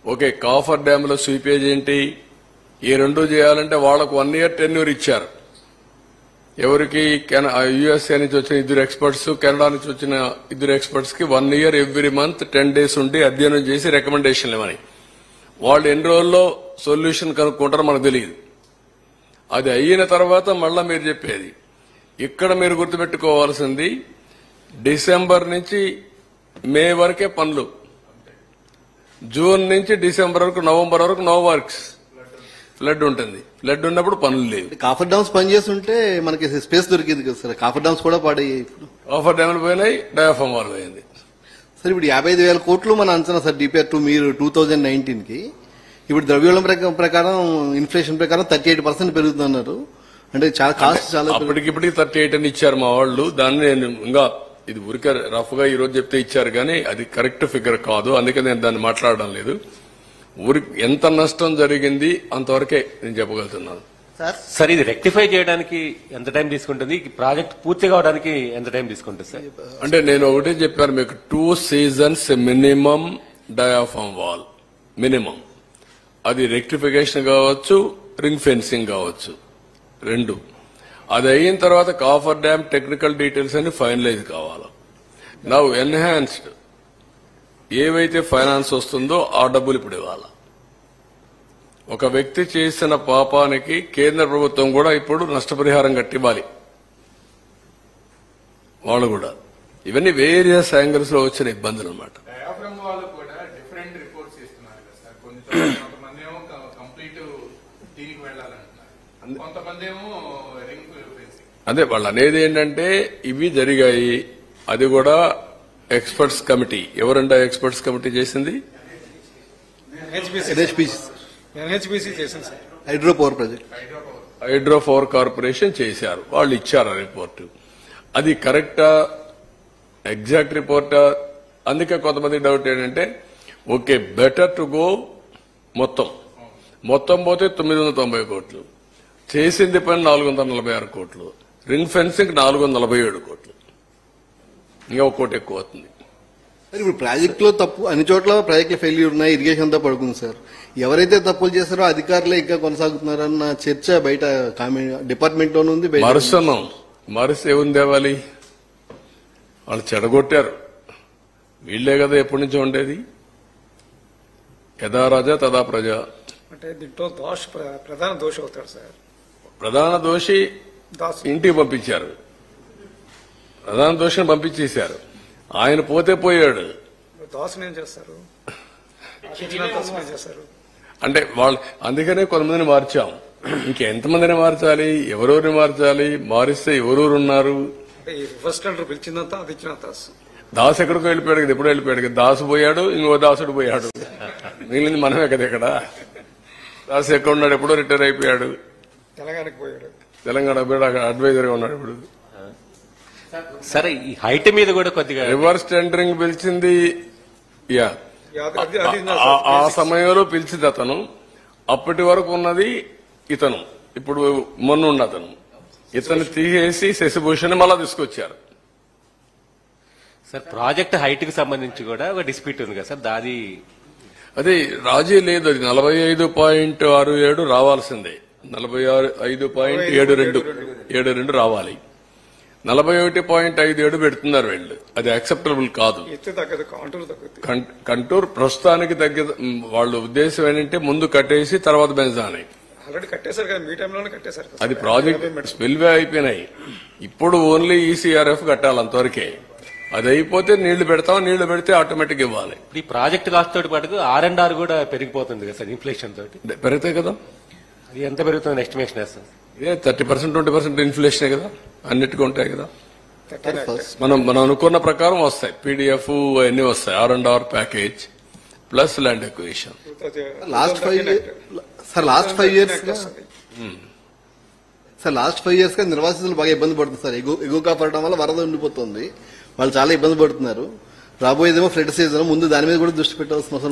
ఓకే కాఫర్ డ్యామ్ లో స్వీపేజ్ ఏంటి, ఈ రెండు చేయాలంటే వాళ్ళకు 1 year టెన్యూర్ ఇచ్చారు. ఎవరికి యుఎస్ఏ నుంచి వచ్చిన 2 experts, కెనడా నుంచి వచ్చిన 2 experts కి 1 year ఎవ్రీ మంత్ 10 days ఉండి అధ్యయనం చేసి రికమెండేషన్లు ఇవ్వని. వాళ్ళు ఎన్ని రోజుల్లో సొల్యూషన్ కనుక్కుంటారో మనకు తెలియదు. అది అయిన తర్వాత మళ్ళా మీరు చెప్పేది, ఇక్కడ మీరు గుర్తుపెట్టుకోవాల్సింది డిసెంబర్ నుంచి మే వరకే పనులు, జూన్ నుంచి డిసెంబర్ వరకు, నవంబర్ వరకు నో వర్క్స్. ఫ్లడ్ ఉంటుంది, ఫ్లడ్ ఉన్నప్పుడు పనులు లేవు. కాఫర్ డామ్స్ పనిచేస్తుంటే మనకి స్పేస్ దొరికింది కదా సార్, కాఫర్ డామ్స్ కూడా పాడయ్యాయి. ఇప్పుడు కాఫర్ డ్యామ్లు పోయినాయి, డయాఫామ్ వాల్ పోయింది. సార్ ఇప్పుడు 55,000 కోట్లు మన అంచనా సార్ డిపిఆర్ 2 మీరు 2019 కి. ఇప్పుడు ద్రవ్యోళం ప్రకారం ఇన్ఫ్లేషన్ ప్రకారం 38% పెరుగుతున్నారు. అంటే చాలా కాస్ట్ చాలా అప్పటికిప్పటికి 38 అని ఇచ్చారు మా వాళ్ళు. దాన్ని నేను ఇంకా ఇది ఊరికే రఫ్ గా ఈ రోజు చెప్తే ఇచ్చారు కానీ అది కరెక్ట్ ఫిగర్ కాదు, అందుకే నేను దాన్ని మాట్లాడడం లేదు. ఊరికి ఎంత నష్టం జరిగింది అంతవరకే నేను చెప్పగలుగుతున్నాను. సార్ ఇది రెక్టిఫై చేయడానికి ఎంత టైం తీసుకుంటుంది, ఈ ప్రాజెక్ట్ పూర్తి కావడానికి ఎంత టైం తీసుకుంటుంది సార్? అంటే నేను ఒకటే చెప్పాను మీకు, 2 seasons minimum diaphragm wall minimum. అది రెక్టిఫికేషన్ కావచ్చు, రింగ్ ఫెన్సింగ్ కావచ్చు, రెండు. అది అయిన తర్వాత కాఫర్ డ్యామ్ టెక్నికల్ డీటెయిల్స్ అన్ని ఫైనలైజ్ కావాలి. నౌ ఎన్హాన్స్డ్ ఏవైతే ఫైనాన్స్ వస్తుందో ఆ డబ్బులు ఇప్పుడు ఇవ్వాలి. ఒక వ్యక్తి చేసిన పాపానికి కేంద్ర ప్రభుత్వం కూడా ఇప్పుడు నష్టపరిహారం కట్టివ్వాలి వాళ్ళు కూడా. ఇవన్నీ వేరియస్ యాంగిల్స్ లో వచ్చిన ఇబ్బందులు అన్నమాట. డయాఫ్రమ్ వాళ్ళు కూడా డిఫరెంట్ రిపోర్ట్స్ ఇస్తున్నారు కదా సార్. కొంతమంది ఏమో కంప్లీట్ దీనికి వెళ్ళాలంటున్నారు, కొంతమంది ఏమో రింగ్ ఫెన్సింగ్. అదే వాళ్ళు అనేది ఏంటంటే ఇవి జరిగాయి. అది కూడా ఎక్స్పర్ట్స్ కమిటీ, ఎవరంటే ఎక్స్పర్ట్స్ కమిటీ చేసింది? ఎన్హెచ్బిసి చేసింది sir. Hydro power project, hydro power corporation చేశారు. వాళ్ళు ఇచ్చారు రిపోర్టు. అది కరెక్టా, ఎగ్జాక్ట్ రిపోర్టా? అందుకే కొంతమంది డౌట్ ఏంటంటే, ఓకే బెటర్ టు గో మొత్తం పోతే 990 కోట్లు, చేసింది పని 446 కోట్లు, రింగ్ ఫెన్సింగ్ 447 కోట్లు, ఇంకా ఒక కోటి ఎక్కువ అవుతుంది. ఇప్పుడు ప్రాజెక్టులో తప్పు అన్ని చోట్ల ప్రాజెక్టులు ఫెయిల్యూర్ ఉన్నాయి, ఇరిగేషన్ అంతా పడుకుంది సార్. ఎవరైతే తప్పులు చేస్తారో అధికారులే ఇంకా కొనసాగుతున్నారన్న చర్చ బయట డిపార్ట్మెంట్ లోనే ఉంది. మరుస ఏముంది తేవాలి? వాళ్ళు చెడగొట్టారు, వీళ్లే కదా ఎప్పటి నుంచో ఉండేది. యథా రాజా తదా ప్రజ. అంటే దీంట్లో ప్రధాన దోషి అవుతాడు సార్. ప్రధాన దోషి ఇంటికి పంపించారు, ప్రధాన దోషిని పంపించేశారు. ఆయన పోతే పోయాడు. దోషం ఏం చేస్తారు అంటే వాళ్ళు అందుకనే కొంతమందిని మార్చాం. ఇంకెంతమందిని మార్చాలి, ఎవరెవరిని మార్చాలి, మారిస్తే ఎవరెవరు ఉన్నారు? అంటే ఈ రివర్స్ టెండర్ పిలిచిందంతా అది ఇచ్చినంత దాసు ఎక్కడికో వెళ్ళిపోయాడు కదా, ఎప్పుడు వెళ్ళిపోయాడు కదా. దాసు పోయాడు, ఇంకో దాసుడు పోయాడు, మిగిలింది మనమే కదా. ఇక్కడ దాసు ఎక్కడ ఉన్నాడు? ఎప్పుడో రిటైర్ అయిపోయాడు, తెలంగాణకు పోయాడు. తెలంగాణ పోయాడు, అక్కడ అడ్వైజర్ గా ఉన్నాడు ఇప్పుడు. సరే ఈ హైట్ మీద కూడా కొద్దిగా రివర్స్ టెండరింగ్ పిలిచింది ఆ సమయంలో పిలిచింది అతను. అప్పటి వరకు ఉన్నది ఇతను, ఇప్పుడు మొన్న ఉన్న అతను. ఇతను తీసేసి శశిభూషణ్ మళ్ళా తీసుకొచ్చారు. సార్ ప్రాజెక్ట్ హైట్ కి సంబంధించి కూడా ఒక డిస్ప్యూట్ ఉంది కదా సార్, దాది అదే రాజీ లేదు. అది 45.67 రావాల్సిందే, 45.72 రావాలి. 41.57 పెడుతున్నారు వీళ్ళు, అది యాక్సెప్టబుల్ కాదు. కంటూర్ ప్రస్తుతానికి తగ్గదు. వాళ్ళ ఉద్దేశం ఏంటంటే ముందు కట్టేసి తర్వాత బెంజాని. ఆల్రెడీ కట్టేశారు కదా, మీ టైంలోనే కట్టేశారు. అది ప్రాజెక్ట్ స్పిల్వే అయిపోయినాయి. ఇప్పుడు ఓన్లీ ఈసీఆర్ఎఫ్ కట్టాలి, అంతవరకే. అది అయిపోతే నీళ్లు పెడతాం, నీళ్లు పెడితే ఆటోమేటిక్ ఇవ్వాలి. ఇప్పుడు ఈ ప్రాజెక్ట్ కాస్ట్ తోటి పాటు R&R కూడా పెరిగిపోతుంది కదా సార్ ఇన్ఫ్లేషన్ తోటి. పెరిగితే కదా, అది ఎంత పెరుగుతుంది ఎస్టిమేషన్ వేస్తారు? ఇదే 30% 20% ఇన్ఫ్లేషనే కదా, అన్నిటికీ ఉంటాయి కదా. మనం అనుకున్న ప్రకారం వస్తాయి, పీడిఎఫ్ అవన్నీ వస్తాయి, R&R package plus land acquisition. Last 5 years గా నిర్వాసితులు బాగా ఇబ్బంది పడుతుంది సార్. ఎగువ పడడం వల్ల వరద ఉండిపోతుంది, వాళ్ళు చాలా ఇబ్బంది పడుతున్నారు. రాబోయేదేమో ఫ్లడ్ సీజన్, ముందు దాని మీద కూడా దృష్టి పెట్టాల్సిన అవసరం